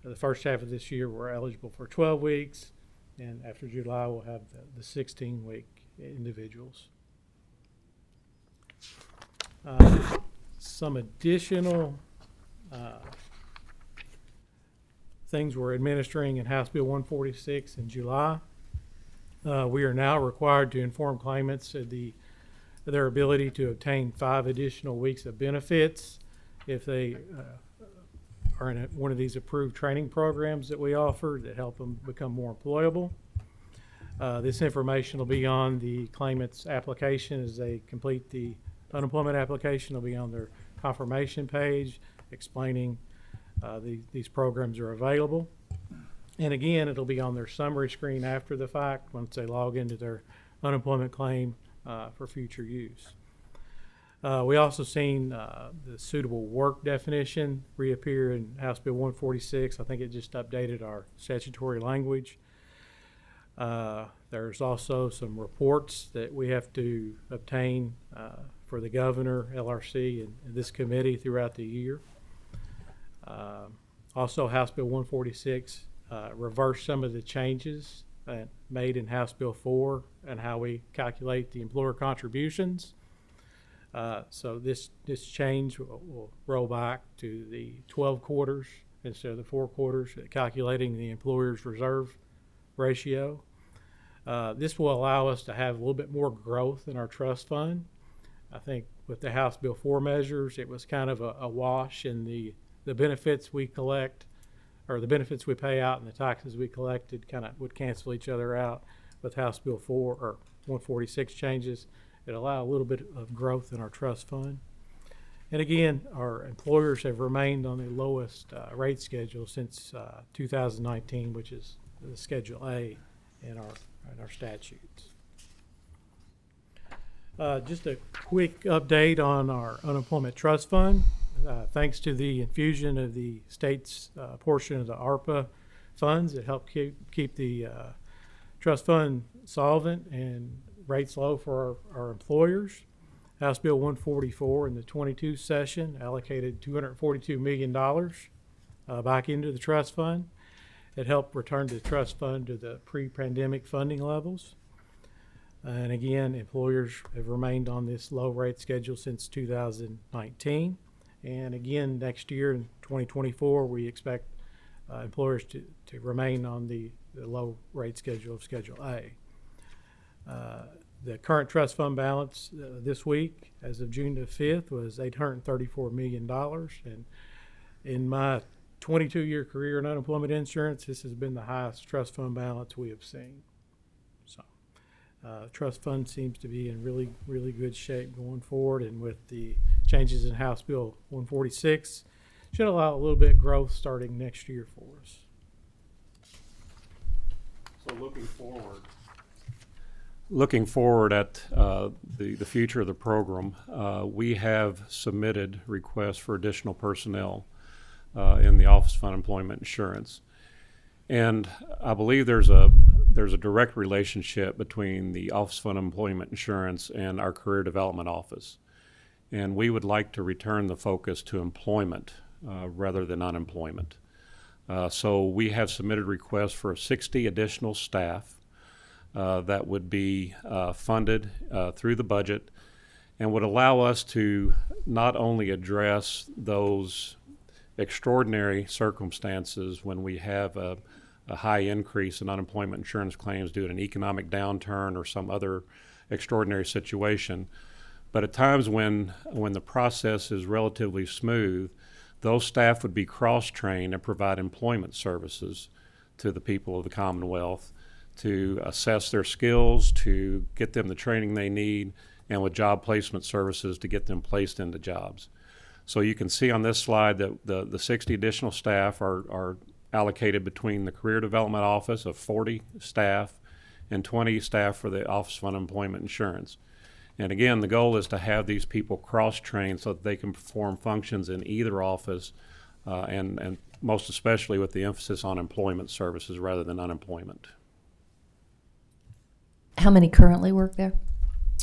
the first half of this year, were eligible for 12 weeks. And after July, we'll have the 16-week individuals. Some additional things we're administering in House Bill 146 in July. We are now required to inform claimants of their ability to obtain 5 additional weeks of benefits if they are in one of these approved training programs that we offer that help them become more employable. This information will be on the claimant's application as they complete the unemployment application. It'll be on their confirmation page explaining these programs are available. And again, it'll be on their summary screen after the fact once they log into their unemployment claim for future use. We also seen the suitable work definition reappear in House Bill 146. I think it just updated our statutory language. There's also some reports that we have to obtain for the governor, LRC, and this committee throughout the year. Also, House Bill 146 reversed some of the changes made in House Bill 4 and how we calculate the employer contributions. So this change will roll back to the 12 quarters instead of the 4 quarters, calculating the employer's reserve ratio. This will allow us to have a little bit more growth in our trust fund. I think with the House Bill 4 measures, it was kind of a wash in the benefits we collect, or the benefits we pay out and the taxes we collected kind of would cancel each other out. With House Bill 4 or 146 changes, it allowed a little bit of growth in our trust fund. And again, our employers have remained on the lowest rate schedule since 2019, which is the Schedule A in our statutes. Just a quick update on our unemployment trust fund. Thanks to the infusion of the state's portion of the ARPA funds, it helped keep the trust fund solvent and rates low for our employers. House Bill 144 in the 22 session allocated $242 million back into the trust fund. It helped return the trust fund to the pre-pandemic funding levels. And again, employers have remained on this low rate schedule since 2019. And again, next year in 2024, we expect employers to remain on the low rate schedule of Schedule A. The current trust fund balance this week, as of June the 5th, was $834 million. And in my 22-year career in unemployment insurance, this has been the highest trust fund balance we have seen. So, trust fund seems to be in really, really good shape going forward, and with the changes in House Bill 146, should allow a little bit of growth starting next year for us. So looking forward at the future of the program, we have submitted requests for additional personnel in the Office of Unemployment Insurance. And I believe there's a direct relationship between the Office of Unemployment Insurance and our Career Development Office. And we would like to return the focus to employment rather than unemployment. So we have submitted requests for 60 additional staff that would be funded through the budget and would allow us to not only address those extraordinary circumstances when we have a high increase in unemployment insurance claims due to an economic downturn or some other extraordinary situation, but at times when the process is relatively smooth, those staff would be cross-trained and provide employment services to the people of the Commonwealth to assess their skills, to get them the training they need, and with job placement services to get them placed into jobs. So you can see on this slide that the 60 additional staff are allocated between the Career Development Office of 40 staff and 20 staff for the Office of Unemployment Insurance. And again, the goal is to have these people cross-trained so that they can perform functions in either office, and most especially with the emphasis on employment services rather than unemployment. How many currently work there?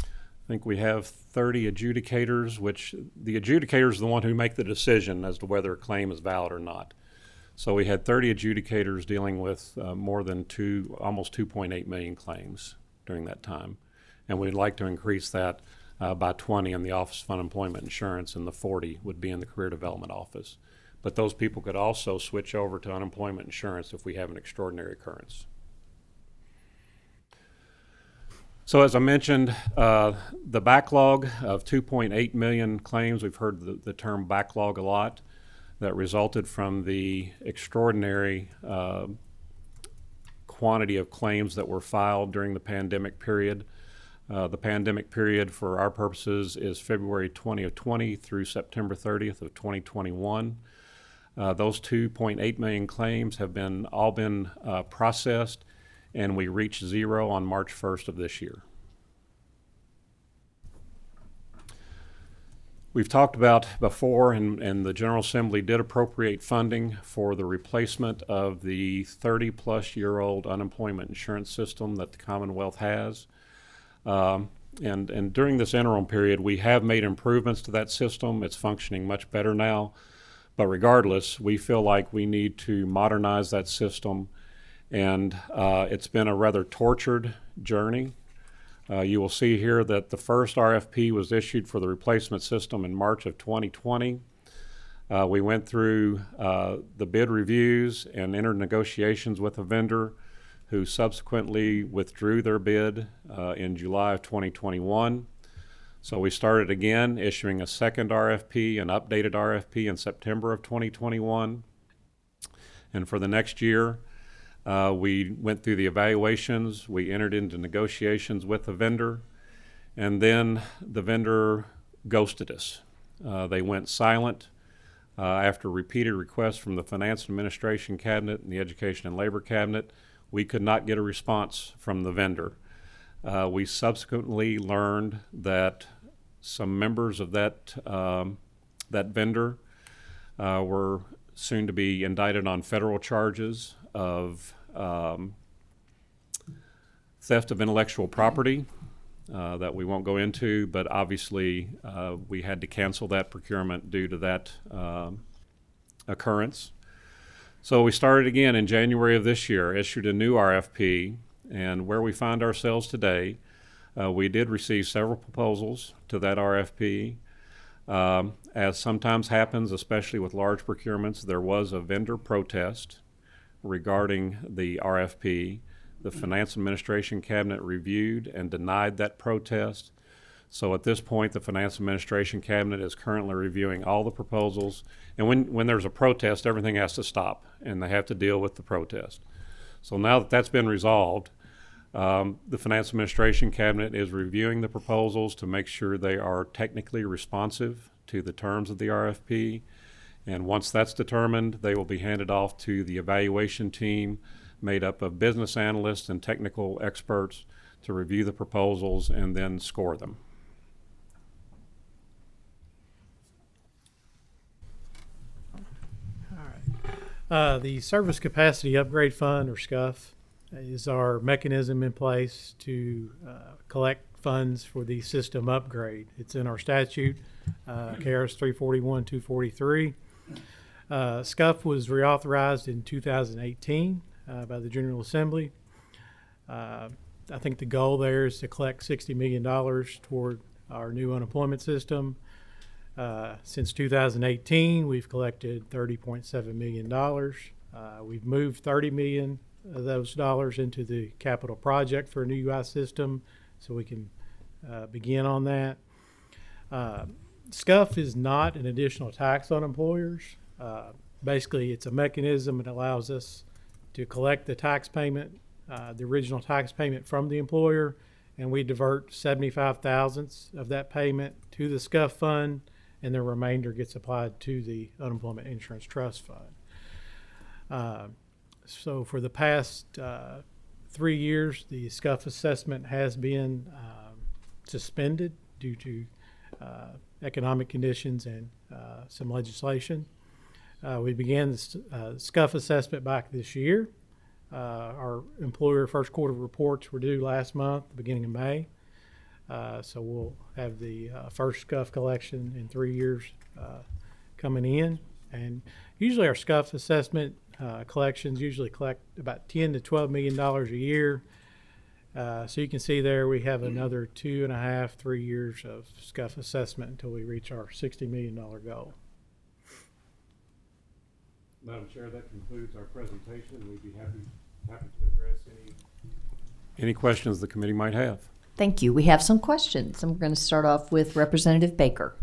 I think we have 30 adjudicators, which the adjudicators are the one who make the decision as to whether a claim is valid or not. So we had 30 adjudicators dealing with more than almost 2.8 million claims during that time. And we'd like to increase that by 20 in the Office of Unemployment Insurance, and the 40 would be in the Career Development Office. But those people could also switch over to unemployment insurance if we have an extraordinary occurrence. So as I mentioned, the backlog of 2.8 million claims, we've heard the term backlog a lot, that resulted from the extraordinary quantity of claims that were filed during the pandemic period. The pandemic period for our purposes is February 2020 through September 30th of 2021. Those 2.8 million claims have all been processed, and we reached zero on March 1st of this year. We've talked about before, and the General Assembly did appropriate funding for the replacement of the 30-plus-year-old unemployment insurance system that the Commonwealth has. And during this interim period, we have made improvements to that system. It's functioning much better now. But regardless, we feel like we need to modernize that system. And it's been a rather tortured journey. You will see here that the first RFP was issued for the replacement system in March of 2020. We went through the bid reviews and entered negotiations with a vendor who subsequently withdrew their bid in July of 2021. So we started again, issuing a second RFP, an updated RFP in September of 2021. And for the next year, we went through the evaluations, we entered into negotiations with the vendor, and then the vendor ghosted us. They went silent after repeated requests from the Finance and Administration Cabinet and the Education and Labor Cabinet. We could not get a response from the vendor. We subsequently learned that some members of that vendor were soon to be indicted on federal charges of theft of intellectual property that we won't go into, but obviously we had to cancel that procurement due to that occurrence. So we started again in January of this year, issued a new RFP, and where we find ourselves today, we did receive several proposals to that RFP. As sometimes happens, especially with large procurements, there was a vendor protest regarding the RFP. The Finance Administration Cabinet reviewed and denied that protest. So at this point, the Finance Administration Cabinet is currently reviewing all the proposals. And when there's a protest, everything has to stop, and they have to deal with the protest. So now that that's been resolved, the Finance Administration Cabinet is reviewing the proposals to make sure they are technically responsive to the terms of the RFP. And once that's determined, they will be handed off to the evaluation team made up of business analysts and technical experts to review the proposals and then score them. The Service Capacity Upgrade Fund, or SCUF, is our mechanism in place to collect funds for the system upgrade. It's in our statute, KRS 341-243. SCUF was reauthorized in 2018 by the General Assembly. I think the goal there is to collect $60 million toward our new unemployment system. Since 2018, we've collected $30.7 million. We've moved $30 million of those dollars into the capital project for a new UI system, so we can begin on that. SCUF is not an additional tax on employers. Basically, it's a mechanism that allows us to collect the tax payment, the original tax payment from the employer, and we divert 75 thousandths of that payment to the SCUF fund, and the remainder gets applied to the Unemployment Insurance Trust Fund. So for the past 3 years, the SCUF assessment has been suspended due to economic conditions and some legislation. We began the SCUF assessment back this year. Our employer first quarter reports were due last month, the beginning of May. So we'll have the first SCUF collection in 3 years coming in. And usually our SCUF assessment collections usually collect about $10 to $12 million a year. So you can see there we have another 2.5, 3 years of SCUF assessment until we reach our $60 million goal. Madam Chair, that concludes our presentation. We'd be happy to address any questions the committee might have. Thank you. We have some questions. I'm going to start off with Representative Baker.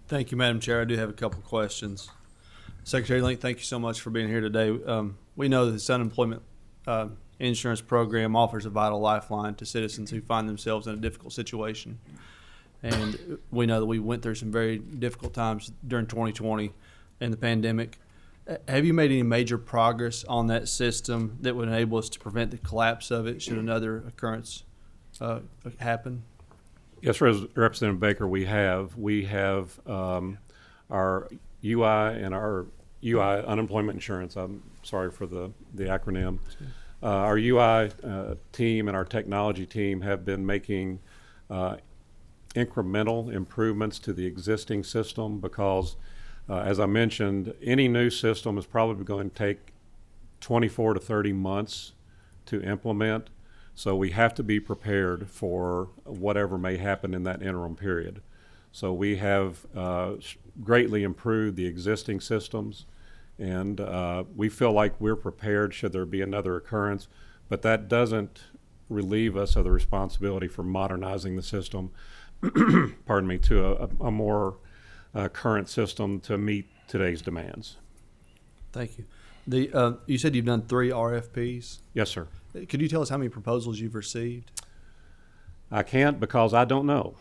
Thank you, Madam Chair. I do have a couple of questions. Secretary Link, thank you so much for being here today. We know that this unemployment insurance program offers a vital lifeline to citizens who find themselves in a difficult situation. And we know that we went through some very difficult times during 2020 and the pandemic. Have you made any major progress on that system that would enable us to prevent the collapse of it should another occurrence happen? Yes, Representative Baker, we have our UI and our UI unemployment insurance. I'm sorry for the acronym. Our UI team and our technology team have been making incremental improvements to the existing system because, as I mentioned, any new system is probably going to take 24 to 30 months to implement. So we have to be prepared for whatever may happen in that interim period. So we have greatly improved the existing systems, and we feel like we're prepared should there be another occurrence, but that doesn't relieve us of the responsibility for modernizing the system, pardon me, to a more current system to meet today's demands. Thank you. You said you've done 3 RFPs? Yes, sir. Could you tell us how many proposals you've received? I can't because I don't know.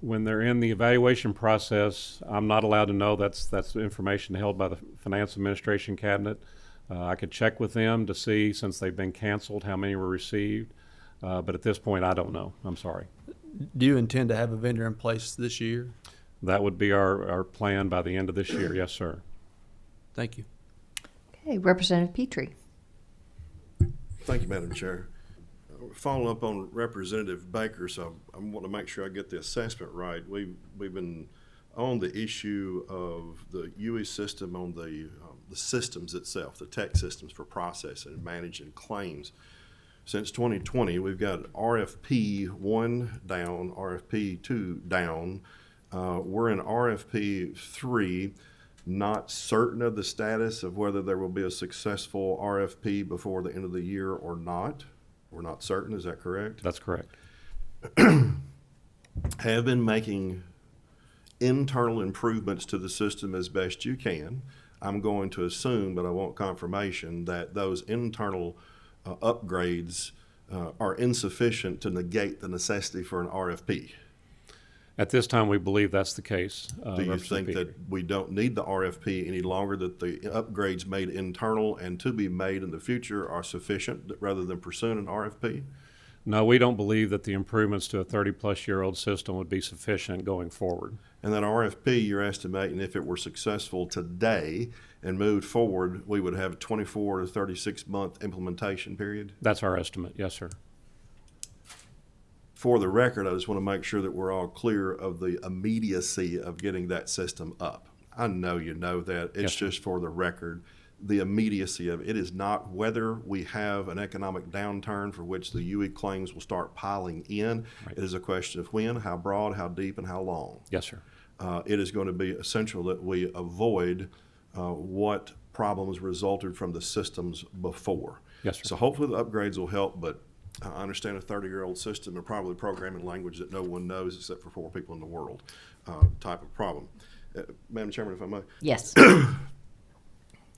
When they're in the evaluation process, I'm not allowed to know. That's information held by the Finance Administration Cabinet. I could check with them to see, since they've been canceled, how many were received. But at this point, I don't know. I'm sorry. Do you intend to have a vendor in place this year? That would be our plan by the end of this year. Yes, sir. Thank you. Okay, Representative Petrie. Thank you, Madam Chair. Following up on Representative Baker, so I want to make sure I get the assessment right. We've been on the issue of the UE system, on the systems itself, the tech systems for processing and managing claims. Since 2020, we've got RFP 1 down, RFP 2 down. We're in RFP 3. not certain of the status of whether there will be a successful RFP before the end of the year or not. We're not certain, is that correct? That's correct. Have been making internal improvements to the system as best you can. I'm going to assume, but I want confirmation, that those internal upgrades are insufficient to negate the necessity for an RFP. At this time, we believe that's the case. Do you think that we don't need the RFP any longer, that the upgrades made internal and to be made in the future are sufficient rather than pursuing an RFP? No, we don't believe that the improvements to a 30-plus-year-old system would be sufficient going forward. And that RFP, you're estimating if it were successful today and moved forward, we would have a 24 to 36-month implementation period? That's our estimate, yes, sir. For the record, I just want to make sure that we're all clear of the immediacy of getting that system up. I know you know that. It's just for the record. The immediacy of it is not whether we have an economic downturn for which the UE claims will start piling in. Right. It is a question of when, how broad, how deep, and how long. Yes, sir. It is going to be essential that we avoid what problems resulted from the systems before. Yes, sir. So hopefully the upgrades will help, but I understand a 30-year-old system and probably programming language that no one knows except for 4 people in the world type of problem. Madam Chairman, if I may. Yes.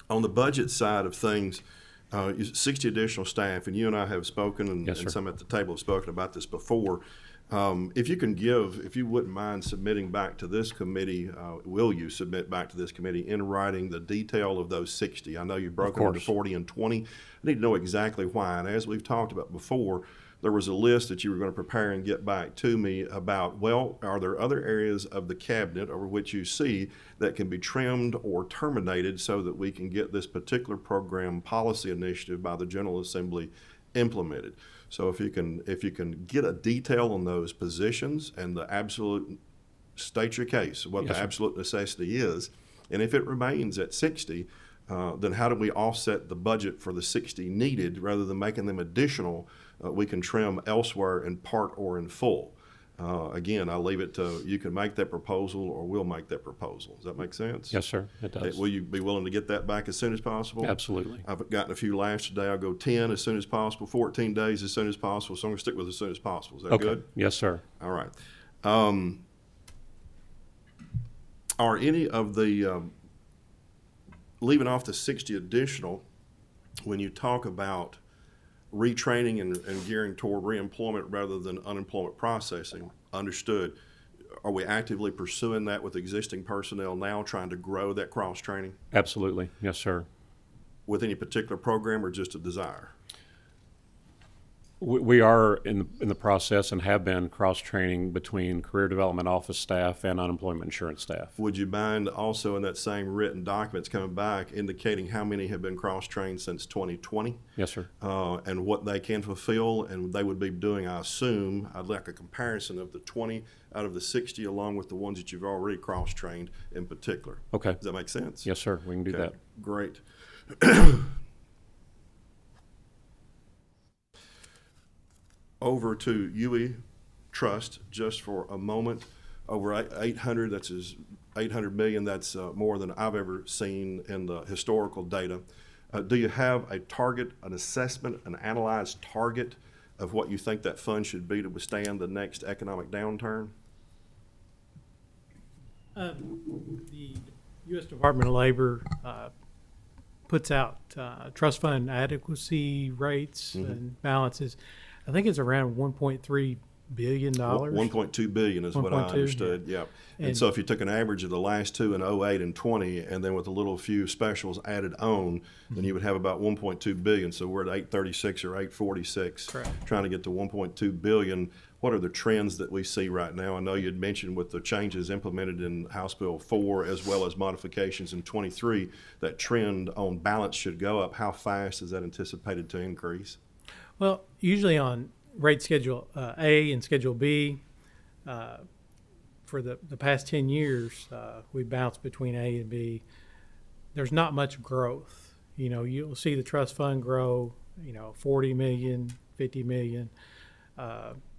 On the budget side of things, 60 additional staff, and you and I have spoken, and some at the table have spoken about this before. If you wouldn't mind submitting back to this committee, will you submit back to this committee in writing the detail of those 60? I know you've broken into 40 and 20. I need to know exactly why. And as we've talked about before, there was a list that you were going to prepare and get back to me about, well, are there other areas of the cabinet over which you see that can be trimmed or terminated so that we can get this particular program policy initiative by the General Assembly implemented? So if you can get a detail on those positions and the absolute, state your case, what the absolute necessity is, and if it remains at 60, then how do we offset the budget for the 60 needed rather than making them additional? We can trim elsewhere in part or in full. Again, I'll leave it to you can make that proposal or we'll make that proposal. Does that make sense? Yes, sir, it does. Will you be willing to get that back as soon as possible? Absolutely. I've gotten a few last today. I'll go 10 as soon as possible, 14 days as soon as possible. So I'm going to stick with as soon as possible. Is that good? Yes, sir. All right. Are any of the, leaving off the 60 additional, when you talk about retraining and gearing toward reemployment rather than unemployment processing, understood. Are we actively pursuing that with existing personnel now, trying to grow that cross-training? Absolutely. Yes, sir. With any particular program or just a desire? We are in the process and have been cross-training between Career Development Office staff and unemployment insurance staff. Would you mind also in that same written documents coming back indicating how many have been cross-trained since 2020? Yes, sir. And what they can fulfill, and they would be doing, I assume, I'd like a comparison of the 20 out of the 60 along with the ones that you've already cross-trained in particular. Okay. Does that make sense? Yes, sir. We can do that. Great. Over to UE Trust just for a moment. Over 800, that's 800 million. That's more than I've ever seen in the historical data. Do you have a target, an assessment, an analyzed target of what you think that fund should be to withstand the next economic downturn? The U.S. Department of Labor puts out trust fund adequacy rates and balances. I think it's around $1.3 billion. 1.2 billion is what I understood. Yeah. And so if you took an average of the last two in 08 and 20, and then with a little few specials added on, then you would have about 1.2 billion. So we're at 836 or 846, trying to get to 1.2 billion. What are the trends that we see right now? I know you'd mentioned with the changes implemented in House Bill 4 as well as modifications in 23, that trend on balance should go up. How fast is that anticipated to increase? Well, usually on rate schedule A and schedule B, for the past 10 years, we bounced between A and B. There's not much growth. You know, you'll see the trust fund grow, 40 million, 50 million.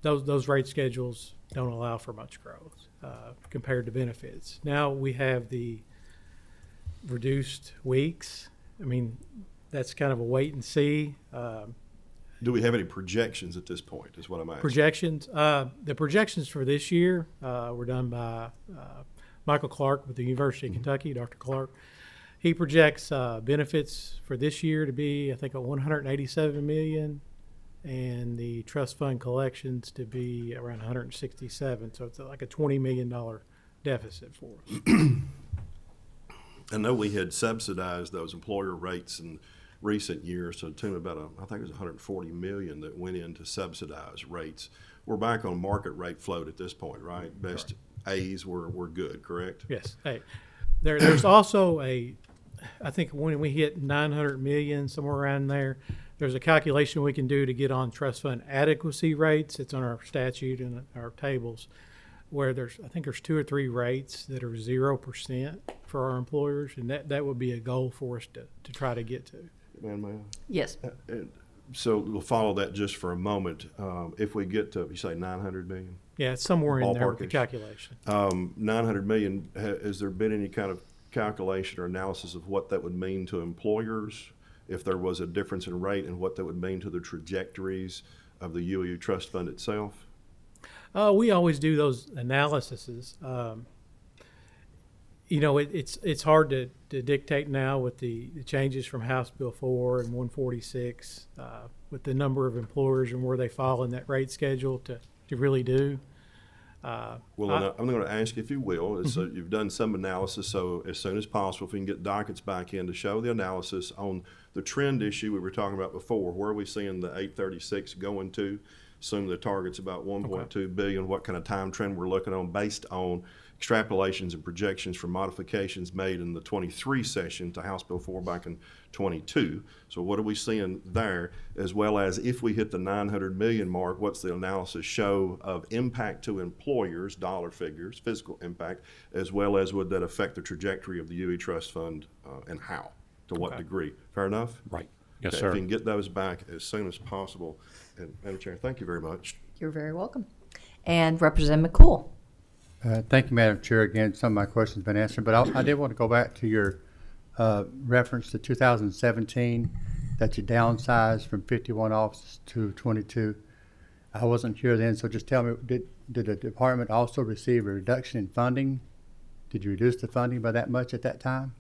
Those rate schedules don't allow for much growth compared to benefits. Now we have the reduced weeks. I mean, that's kind of a wait and see. Do we have any projections at this point, is what I'm asking? Projections. The projections for this year were done by Michael Clark with the University of Kentucky, Dr. Clark. He projects benefits for this year to be, I think, at $187 million, and the trust fund collections to be around 167. So it's like a $20 million deficit for us. I know we had subsidized those employer rates in recent years to the tune of about, I think it was 140 million that went into subsidized rates. We're back on market rate float at this point, right? Best A's were good, correct? Yes. Hey, there's also I think when we hit 900 million, somewhere around there, there's a calculation we can do to get on trust fund adequacy rates. It's on our statute and our tables, where I think there's 2 or 3 rates that are 0% for our employers, and that would be a goal for us to try to get to. Ma'am, Yes. so we'll follow that just for a moment. If we get to, you say 900 million? Yeah, it's somewhere in there with the Ballpark-ish. calculation. 900 million, has there been any kind of calculation or analysis of what that would mean to employers if there was a difference in rate, and what that would mean to the trajectories of the UEU trust fund itself? We always do those analyses. It's hard to dictate now with the changes from House Bill 4 and 146 with the number of employers and where they fall in that rate schedule to really do. I'm going to ask, if you will, you've done some analysis, so as soon as possible, if we can get dockets back in to show the analysis on the trend issue we were talking about before, where are we seeing the 836 going to? Assume the target's about 1.2 billion, what kind of time trend we're looking on based on extrapolations and projections from modifications made in the 23 session to House Bill 4 back in 22. So what are we seeing there, as well as if we hit the 900 million mark, what's the analysis show of impact to employers, dollar figures, physical impact, as well as would that affect the trajectory of the UE Trust Fund and how, to what degree? Fair enough? Right. Yes, Okay, sir. if we can get those back as soon as possible. And Madam Chair, thank you very much. You're very welcome. And Representative McCool. Thank you, Madam Chair. Again, some of my questions have been answered, but I did want to go back to your reference to 2017, that you downsized from 51 offices to 22. I wasn't here then, so just tell me, did the department also receive a reduction in funding? Did you reduce the funding by that much at that time?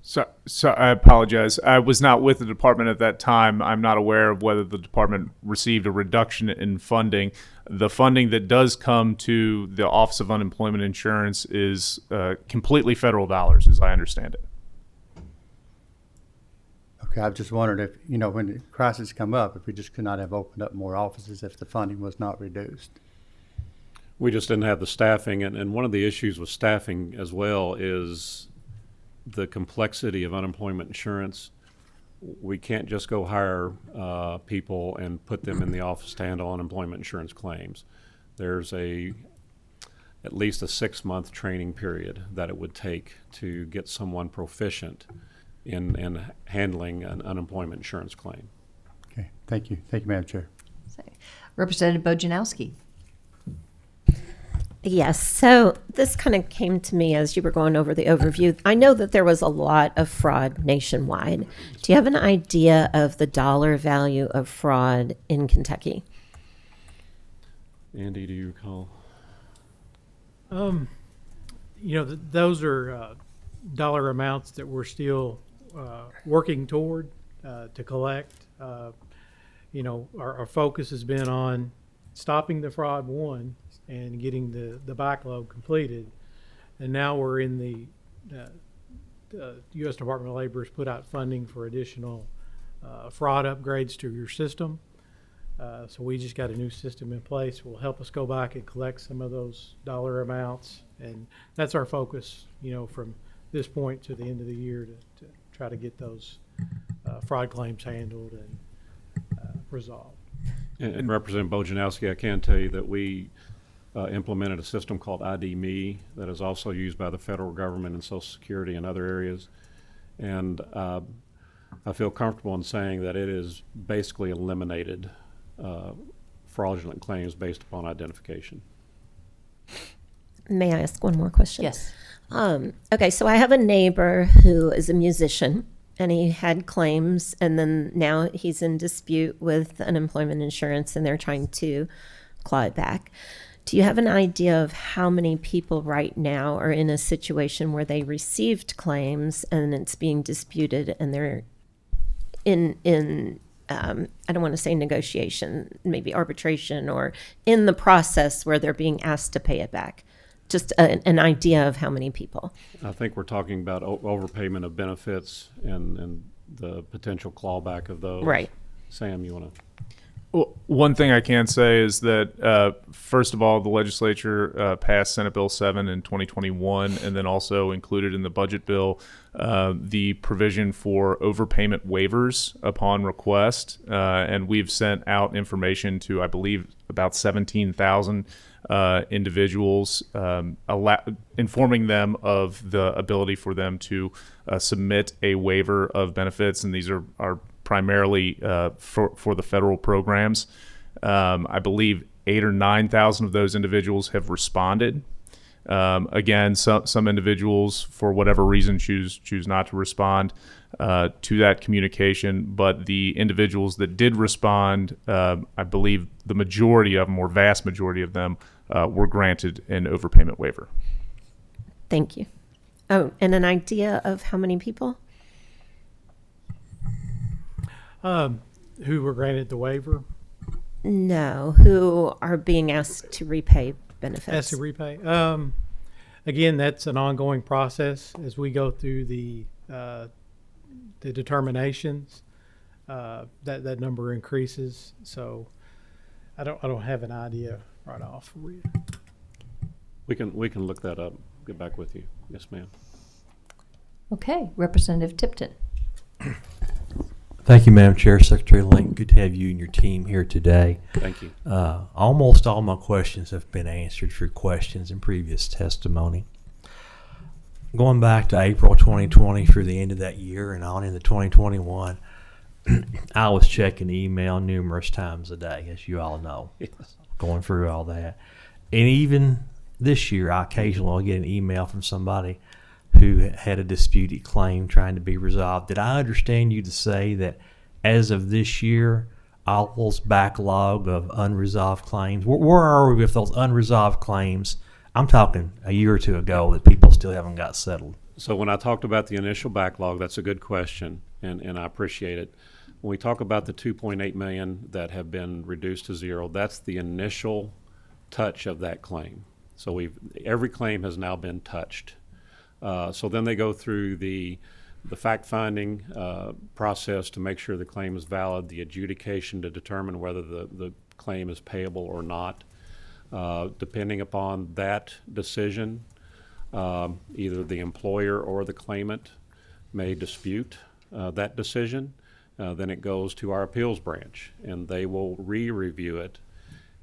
So I apologize. I was not with the department at that time. I'm not aware of whether the department received a reduction in funding. The funding that does come to the Office of Unemployment Insurance is completely federal dollars, as I understand it. Okay, I've just wondered if, when the crisis come up, if we just could not have opened up more offices if the funding was not reduced. We just didn't have the staffing, and one of the issues with staffing as well is the complexity of unemployment insurance. We can't just go hire people and put them in the office to handle unemployment insurance claims. There's at least a 6-month training period that it would take to get someone proficient in handling an unemployment insurance claim. Okay, thank you. Thank you, Madam Chair. Representative Bojanowski. Yes, so this kind of came to me as you were going over the overview. I know that there was a lot of fraud nationwide. Do you have an idea of the dollar value of fraud in Kentucky? Andy, do you recall? Those are dollar amounts that we're still working toward to collect. Our focus has been on stopping the fraud, one, and getting the backlog completed. And now we're in the U.S. Department of Labor has put out funding for additional fraud upgrades to your system. So we just got a new system in place. Will help us go back and collect some of those dollar amounts. And that's our focus, from this point to the end of the year to try to get those fraud claims handled and resolved. And Representative Bojanowski, I can tell you that we implemented a system called ID.me that is also used by the federal government and Social Security and other areas. And I feel comfortable in saying that it has basically eliminated fraudulent claims based upon identification. May I ask one more question? Yes. Okay, so I have a neighbor who is a musician, and he had claims, and then now he's in dispute with unemployment insurance, and they're trying to claw it back. Do you have an idea of how many people right now are in a situation where they received claims and it's being disputed, and they're in I don't want to say negotiation, maybe arbitration, or in the process where they're being asked to pay it back? Just an idea of how many people. I think we're talking about overpayment of benefits and the potential clawback of those. Right. Sam, you want to? Well, one thing I can say is that, first of all, the legislature passed Senate Bill 7 in 2021, and then also included in the budget bill the provision for overpayment waivers upon request. And we've sent out information to, I believe, about 17,000 individuals, informing them of the ability for them to submit a waiver of benefits. And these are primarily for the federal programs. I believe 8,000 or 9,000 of those individuals have responded. Again, some individuals, for whatever reason, choose not to respond to that communication. But the individuals that did respond, I believe the majority of them, or vast majority of them, were granted an overpayment waiver. Thank you. Oh, and an idea of how many people? Who were granted the waiver? No, who are being asked to repay benefits. Asked to repay. Again, that's an ongoing process as we go through the determinations. That number increases. So I don't have an idea right off. We can look that up. Get back with you. Yes, ma'am. Okay, Representative Tipton. Thank you, Madam Chair. Secretary Link, good to have you and your team here today. Thank you. Almost all my questions have been answered through questions in previous testimony. Going back to April 2020 through the end of that year and on into 2021, I was checking email numerous times a day, as you all know, Yes. going through all that. And even this year, I occasionally will get an email from somebody who had a disputed claim trying to be resolved. Did I understand you to say that as of this year, all those backlog of unresolved claims, where are we with those unresolved claims? I'm talking a year or two ago that people still haven't got settled. So when I talked about the initial backlog, that's a good question, and I appreciate it. When we talk about the 2.8 million that have been reduced to zero, that's the initial touch of that claim. So every claim has now been touched. So then they go through the fact-finding process to make sure the claim is valid, the adjudication to determine whether the claim is payable or not. Depending upon that decision, either the employer or the claimant may dispute that decision. Then it goes to our appeals branch, and they will re-review it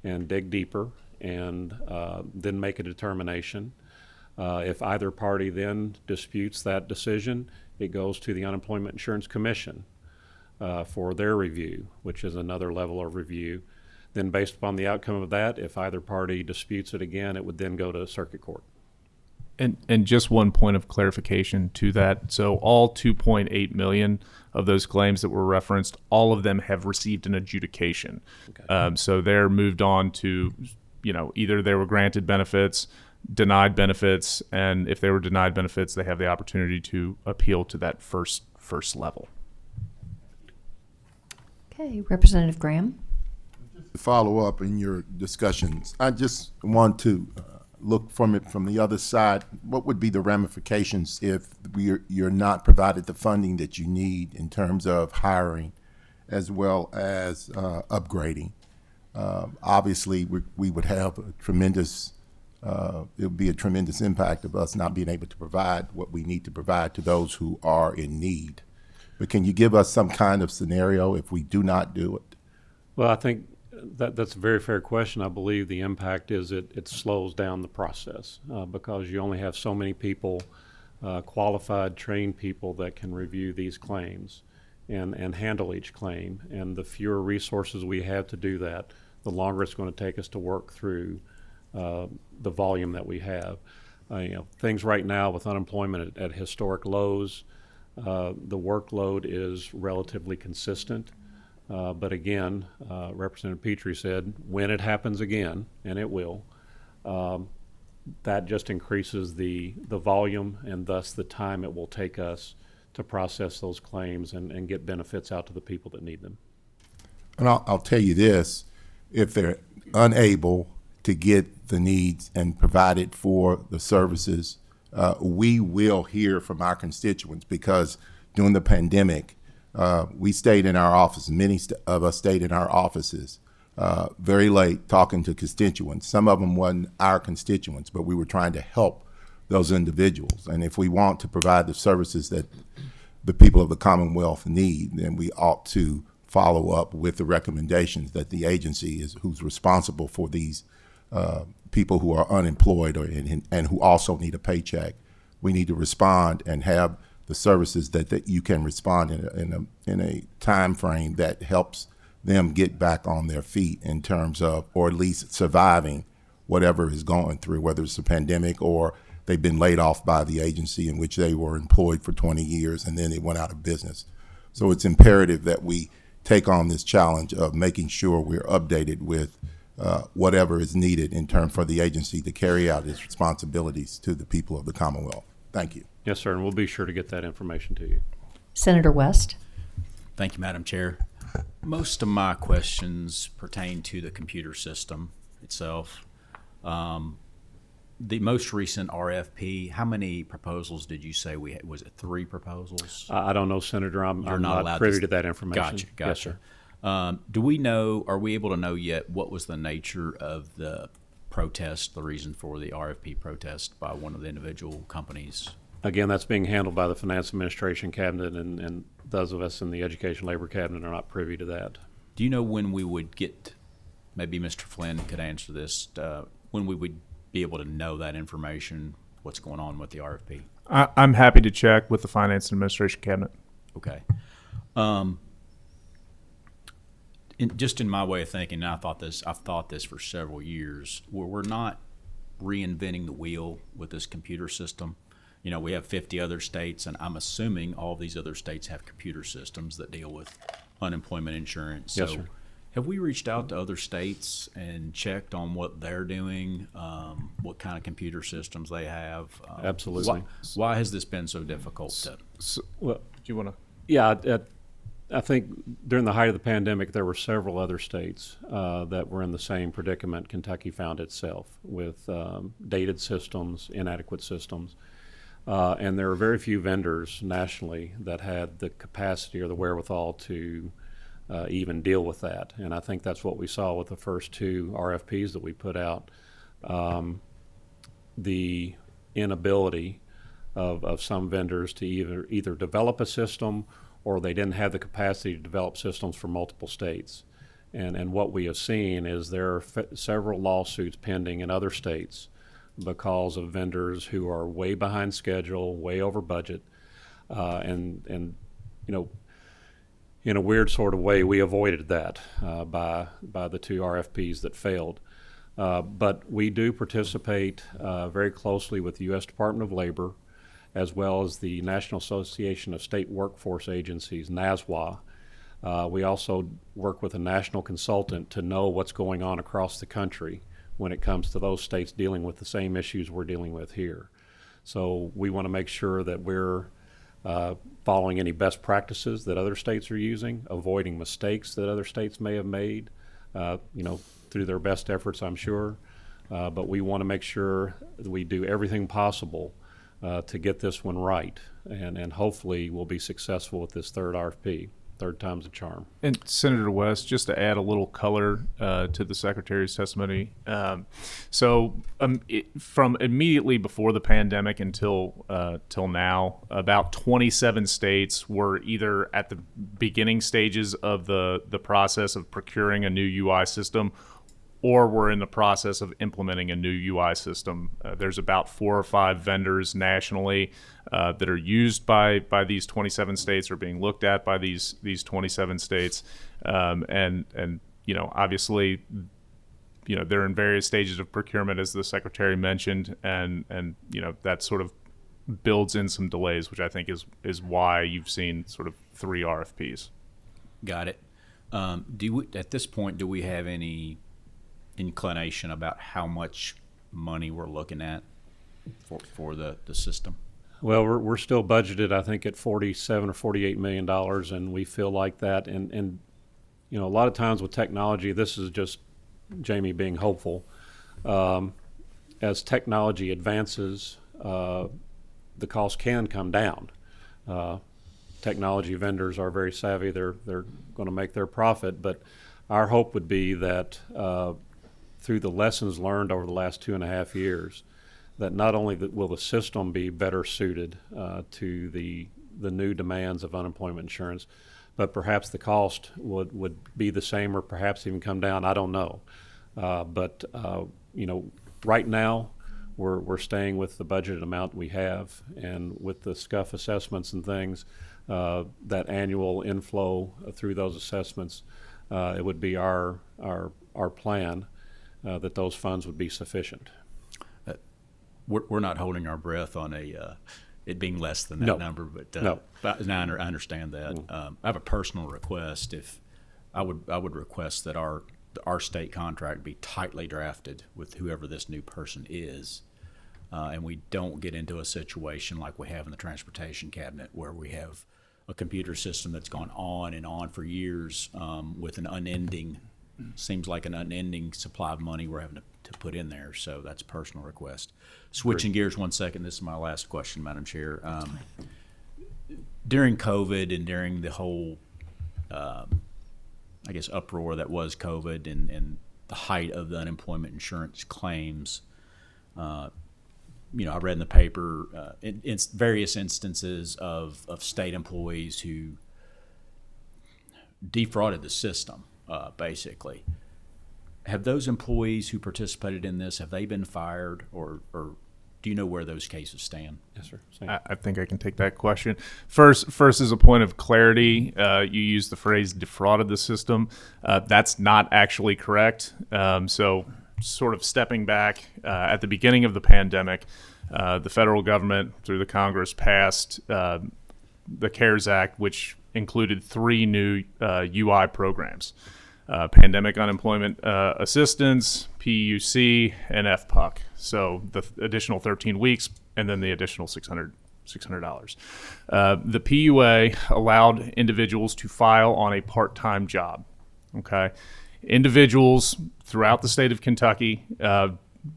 and dig deeper and then make a determination. If either party then disputes that decision, it goes to the Unemployment Insurance Commission for their review, which is another level of review. Then based upon the outcome of that, if either party disputes it again, it would then go to circuit court. And just one point of clarification to that. So all 2.8 million of those claims that were referenced, all of them have received an adjudication. Okay. So they're moved on to, either they were granted benefits, denied benefits, and if they were denied benefits, they have the opportunity to appeal to that first level. Okay, Representative Graham. To follow up in your discussions, I just want to look from it from the other side. What would be the ramifications if you're not provided the funding that you need in terms of hiring as well as upgrading? Obviously, we would have a tremendous it would be a tremendous impact of us not being able to provide what we need to provide to those who are in need. But can you give us some kind of scenario if we do not do it? Well, I think that's a very fair question. I believe the impact is it slows down the process because you only have so many people, qualified, trained people that can review these claims and handle each claim. And the fewer resources we have to do that, the longer it's going to take us to work through the volume that we have. things right now with unemployment at historic lows. The workload is relatively consistent. But again, Representative Petrie said, when it happens again, and it will, that just increases the volume and thus the time it will take us to process those claims and get benefits out to the people that need them. And I'll tell you this, if they're unable to get the needs and provided for the services, we will hear from our constituents, because during the pandemic, we stayed in our offices. Many of us stayed in our offices very late talking to constituents. Some of them weren't our constituents, but we were trying to help those individuals. And if we want to provide the services that the people of the Commonwealth need, then we ought to follow up with the recommendations that the agency is who's responsible for these people who are unemployed and who also need a paycheck. We need to respond and have the services that you can respond in a time frame that helps them get back on their feet in terms of, or at least surviving whatever is going through, whether it's a pandemic or they've been laid off by the agency in which they were employed for 20 years and then they went out of business. So it's imperative that we take on this challenge of making sure we're updated with whatever is needed in terms for the agency to carry out its responsibilities to the people of the Commonwealth. Thank you. Yes, sir, and we'll be sure to get that information to you. Senator West. Thank you, Madam Chair. Most of my questions pertain to the computer system itself. The most recent RFP, how many proposals did you say we had? Was it 3 proposals? I don't know, Senator. I'm not privy to that information. Gotcha. Yes, sir. Do we know, are we able to know yet what was the nature of the protest, the reason for the RFP protest by one of the individual companies? Again, that's being handled by the Finance Administration Cabinet, and those of us in the Education Labor Cabinet are not privy to that. Do you know when we would get, maybe Mr. Flynn could answer this, when we would be able to know that information, what's going on with the RFP? I'm happy to check with the Finance and Administration Cabinet. Okay. Just in my way of thinking, and I've thought this for several years, we're not reinventing the wheel with this computer system. You know, we have 50 other states, and I'm assuming all these other states have computer systems that deal with unemployment insurance. Yes, so sir. have we reached out to other states and checked on what they're doing, what kind of computer systems they have? Absolutely. Why has this been so difficult? Well, do you want to? Yeah, I think during the height of the pandemic, there were several other states that were in the same predicament Kentucky found itself with dated systems, inadequate systems. And there are very few vendors nationally that had the capacity or the wherewithal to even deal with that. And I think that's what we saw with the first 2 RFPs that we put out. The inability of some vendors to either develop a system, or they didn't have the capacity to develop systems for multiple states. And what we have seen is there are several lawsuits pending in other states because of vendors who are way behind schedule, way over budget, and you know, in a weird sort of way, we avoided that by the 2 RFPs that failed. But we do participate very closely with the U.S. Department of Labor, as well as the National Association of State Workforce Agencies, NASWA. We also work with a national consultant to know what's going on across the country when it comes to those states dealing with the same issues we're dealing with here. So we want to make sure that we're following any best practices that other states are using, avoiding mistakes that other states may have made, through their best efforts, I'm sure. But we want to make sure that we do everything possible to get this one right, and hopefully we'll be successful with this 3rd RFP. 3rd time's a charm. And Senator West, just to add a little color to the Secretary's testimony. From immediately before the pandemic until till now, about 27 states were either at the beginning stages of the process of procuring a new UI system, or we're in the process of implementing a new UI system. There's about 4 or 5 vendors nationally that are used by these 27 states, or being looked at by these 27 states. And obviously they're in various stages of procurement, as the secretary mentioned, and that sort of builds in some delays, which I think is why you've seen sort of 3 RFPs. Got it. At this point, do we have any inclination about how much money we're looking at for the system? Well, we're still budgeted, I think, at $47 or $48 million, and we feel like that. And a lot of times with technology, this is just Jamie being hopeful. As technology advances, the cost can come down. Technology vendors are very savvy. They're going to make their profit, but our hope would be that through the lessons learned over the last 2.5 years, that not only will the system be better suited to the new demands of unemployment insurance, but perhaps the cost would be the same or perhaps even come down. I don't know. But right now we're staying with the budgeted amount we have, and with the SCUF assessments and things, that annual inflow through those assessments, it would be our plan that those funds would be sufficient. We're not holding our breath on it being less than that No. number, but No. but I understand that. I have a personal request. If I would request that our state contract be tightly drafted with whoever this new person is, and we don't get into a situation like we have in the transportation cabinet, where we have a computer system that's gone on and on for years, with seems like an unending supply of money we're having to put in there. So that's a personal request. Switching gears 1 second, this is my last question, Madam Chair. During COVID and during the whole, uproar that was COVID and the height of the unemployment insurance claims, I read in the paper in various instances of state employees who defrauded the system, basically. Have those employees who participated in this, have they been fired, or do you know where those cases stand? Yes, sir. I think I can take that question. First, as a point of clarity, you used the phrase defrauded the system. That's not actually correct. So sort of stepping back, at the beginning of the pandemic, the federal government, through the Congress, passed the CARES Act, which included 3 new UI programs: Pandemic Unemployment Assistance, PUC, and FPUC. So the additional 13 weeks and then the additional $600. The PUA allowed individuals to file on a part-time job. Okay, individuals throughout the state of Kentucky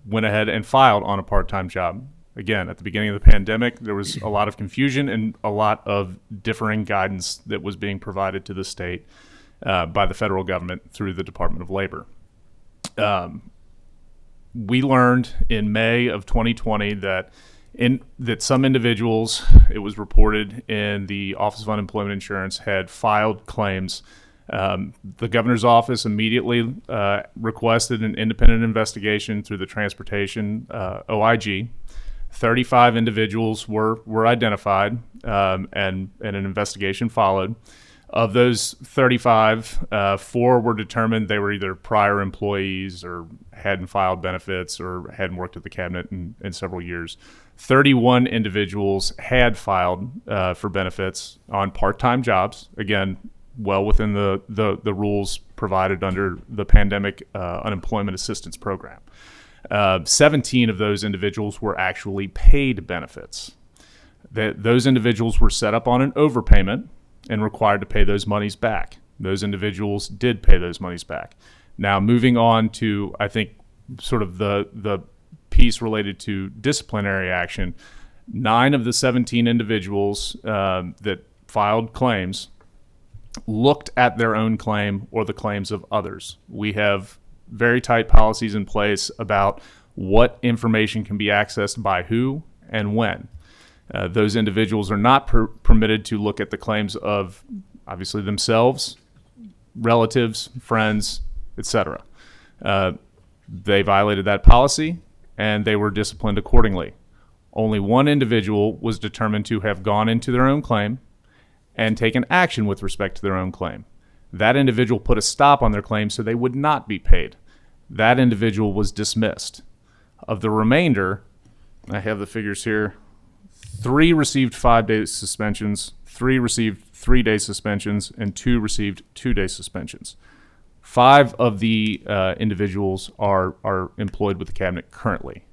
went ahead and filed on a part-time job. Again, at the beginning of the pandemic, there was a lot of confusion and a lot of differing guidance that was being provided to the state by the federal government through the Department of Labor. We learned in May of 2020 that some individuals, it was reported in the Office of Unemployment Insurance, had filed claims. The governor's office immediately requested an independent investigation through the transportation OIG. 35 individuals were identified, and an investigation followed. Of those 35, 4 were determined they were either prior employees or hadn't filed benefits or hadn't worked at the cabinet in several years. 31 individuals had filed for benefits on part-time jobs, again, well within the rules provided under the Pandemic Unemployment Assistance Program. 17 of those individuals were actually paid benefits. Those individuals were set up on an overpayment and required to pay those monies back. Those individuals did pay those monies back. Now, moving on to, I think, sort of the piece related to disciplinary action, 9 of the 17 individuals that filed claims looked at their own claim or the claims of others. We have very tight policies in place about what information can be accessed by who and when. Those individuals are not permitted to look at the claims of, obviously, themselves, relatives, friends, etc. They violated that policy, and they were disciplined accordingly. Only 1 individual was determined to have gone into their own claim and taken action with respect to their own claim. That individual put a stop on their claim so they would not be paid. that individual was dismissed. Of the remainder, I have the figures here, 3 received 5-day suspensions, 3 received 3-day suspensions, and 2 received 2-day suspensions. 5 of the individuals are employed with the cabinet currently.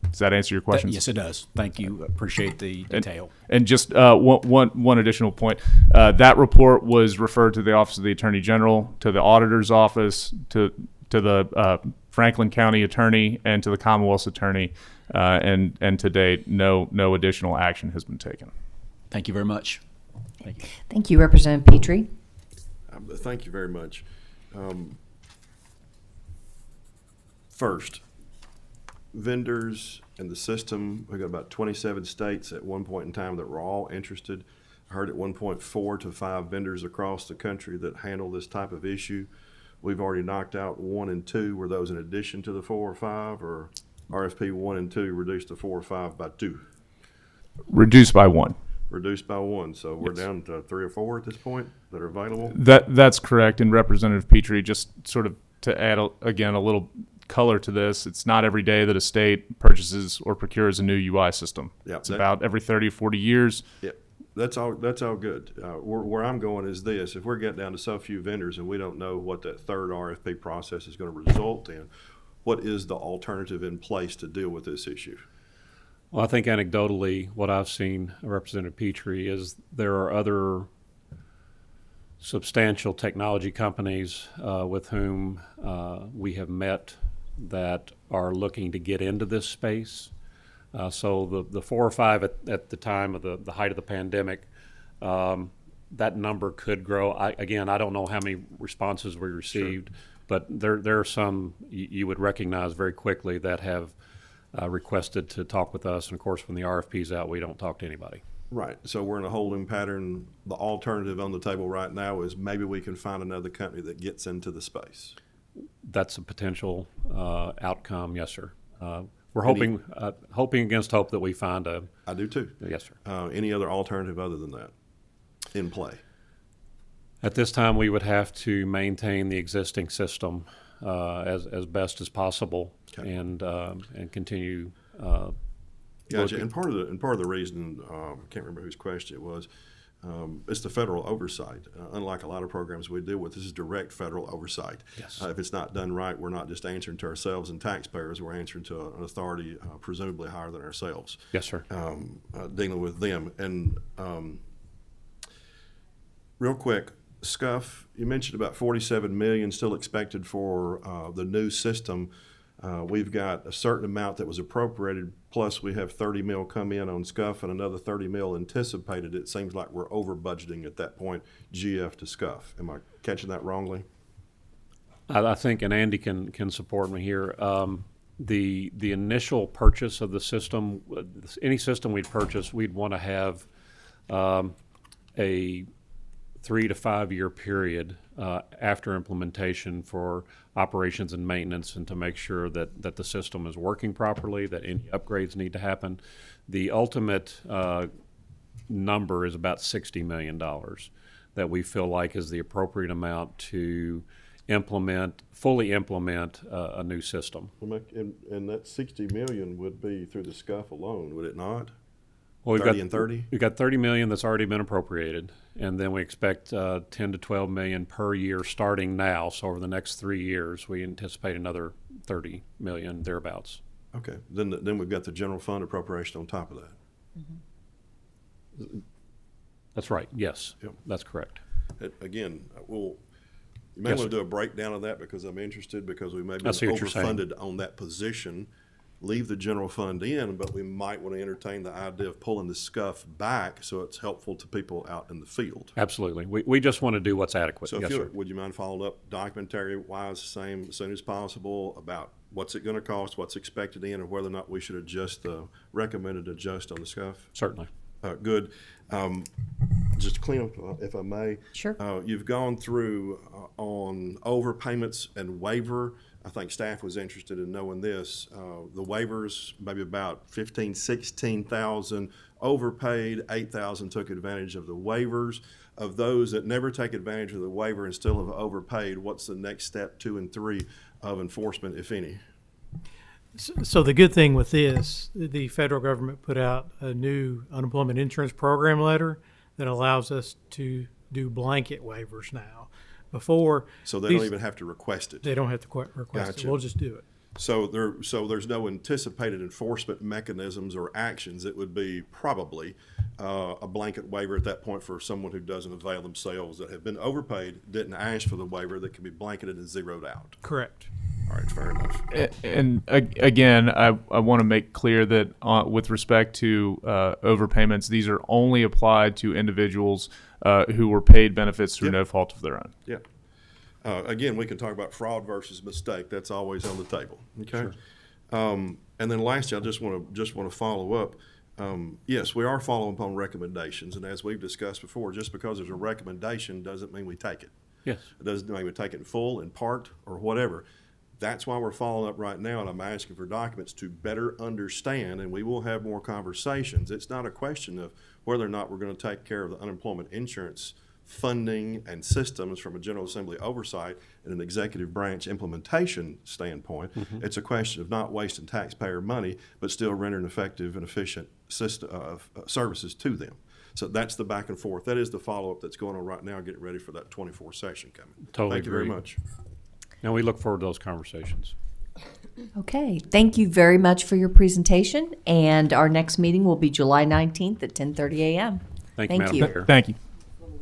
Does that answer your question? Yes, it does. Thank you. Appreciate the detail. And just one additional point. That report was referred to the Office of the Attorney General, to the Auditor's Office, to the Franklin County Attorney, and to the Commonwealth's Attorney. And to date, no additional action has been taken. Thank you very much. Thank you. Thank you, Representative Petrie. Thank you very much. First, vendors in the system, we got about 27 states at one point in time that were all interested. I heard at one point 4 to 5 vendors across the country that handle this type of issue. We've already knocked out 1 and 2. Were those in addition to the 4 or 5, or RFP 1 and 2 reduced to 4 or 5 by 2? Reduced by 1. Reduced by 1. So we're down to 3 or 4 at this point that are available? That's correct. And Representative Petrie, just sort of to add, again, a little color to this, it's not every day that a state purchases or procures a new UI system. Yep, it's about every 30 or 40 years. Yeah, that's all good. Where I'm going is this: if we're getting down to so few vendors and we don't know what that third RFP process is going to result in, what is the alternative in place to deal with this issue? Well, I think anecdotally, what I've seen, Representative Petrie, is there are other substantial technology companies with whom we have met that are looking to get into this space. So the 4 or 5 at the time of the height of the pandemic, that number could grow. I don't know how many responses we received, but there are some you would recognize very quickly that have requested to talk with us. And of course, when the RFP's out, we don't talk to anybody. Right. So we're in a holding pattern. The alternative on the table right now is maybe we can find another company that gets into the space. That's a potential outcome, yes, sir. We're hoping against hope that we find a. I do too. Yes, sir. Any other alternative other than that in play? At this time, we would have to maintain the existing system as best as possible, and continue. Gotcha. And part of the reason, I can't remember whose question it was. It's the federal oversight. Unlike a lot of programs we deal with, this is direct federal oversight. Yes. If it's not done right, we're not just answering to ourselves and taxpayers. We're answering to an authority presumably higher than ourselves. Yes, sir. Dealing with them. And real quick, SCUF, you mentioned about $47 million still expected for the new system. We've got a certain amount that was appropriated, plus we have $30 million come in on SCUF and another $30 million anticipated. It seems like we're over budgeting at that point, GF to SCUF. Am I catching that wrongly? I think, and Andy can support me here. The initial purchase of the system, any system we'd purchase, we'd want to have a 3 to 5 year period after implementation for operations and maintenance, and to make sure that the system is working properly, that any upgrades need to happen. The ultimate number is about $60 million that we feel like is the appropriate amount to fully implement a new system. And that $60 million would be through the SCUF alone, would it not? Well, 30 and 30? We've got $30 million that's already been appropriated, and then we expect 10 to 12 million per year starting now. So over the next 3 years, we anticipate another 30 million thereabouts. Okay. Then we've got the general fund appropriation on top of that. Mm-hmm. That's right. Yes, yep. That's correct. Again, you may want to do a breakdown of that, because I'm interested, because we may be overfunded on that position. Leave the general fund in, but we might want to entertain the idea of pulling the SCUF back so it's helpful to people out in the field. Absolutely. We just want to do what's adequate. So yes, sir. Would you mind following up documentary-wise same as soon as possible about what's it going to cost, what's expected in, and whether or not we should adjust the recommended adjust on the SCUF? Certainly. Good. Just to clean up, if I may. Sure. You've gone through on overpayments and waiver. I think staff was interested in knowing this. The waivers, maybe about 16,000 overpaid, 8,000 took advantage of the waivers. of those that never take advantage of the waiver and still have overpaid, what's the next step 2 and 3 of enforcement, if any? So the good thing with this, the federal government put out a new unemployment insurance program letter that allows us to do blanket waivers now. Before, So they these- don't even have to request it. They don't have to request it. Gotcha. We'll just do it. So there's no anticipated enforcement mechanisms or actions. It would be probably a blanket waiver at that point for someone who doesn't avail themselves, that have been overpaid, didn't ask for the waiver, that can be blanketed and zeroed out. Correct. All right, fair enough. And again, I want to make clear that with respect to overpayments, these are only applied to individuals who were paid benefits through no fault of their own. Yeah. Again, we can talk about fraud versus mistake. That's always on the table. Okay. Sure. And then lastly, I just want to follow up. Yes, we are following up on recommendations, and as we've discussed before, just because there's a recommendation doesn't mean we take it. Yes. It doesn't mean we take it in full, in part, or whatever. That's why we're following up right now, and I'm asking for documents to better understand, and we will have more conversations. It's not a question of whether or not we're going to take care of the unemployment insurance funding and systems from a General Assembly oversight and an executive branch implementation standpoint. Mm-hmm. It's a question of not wasting taxpayer money, but still rendering effective and efficient system, services to them. So that's the back and forth. That is the follow-up that's going on right now, getting ready for that 24 session coming. Totally Thank you very agree. much. And we look forward to those conversations. Okay, thank you very much for your presentation, and our next meeting will be July 19th at 10:30 a.m. Thank you, Madam Chair. Thank you.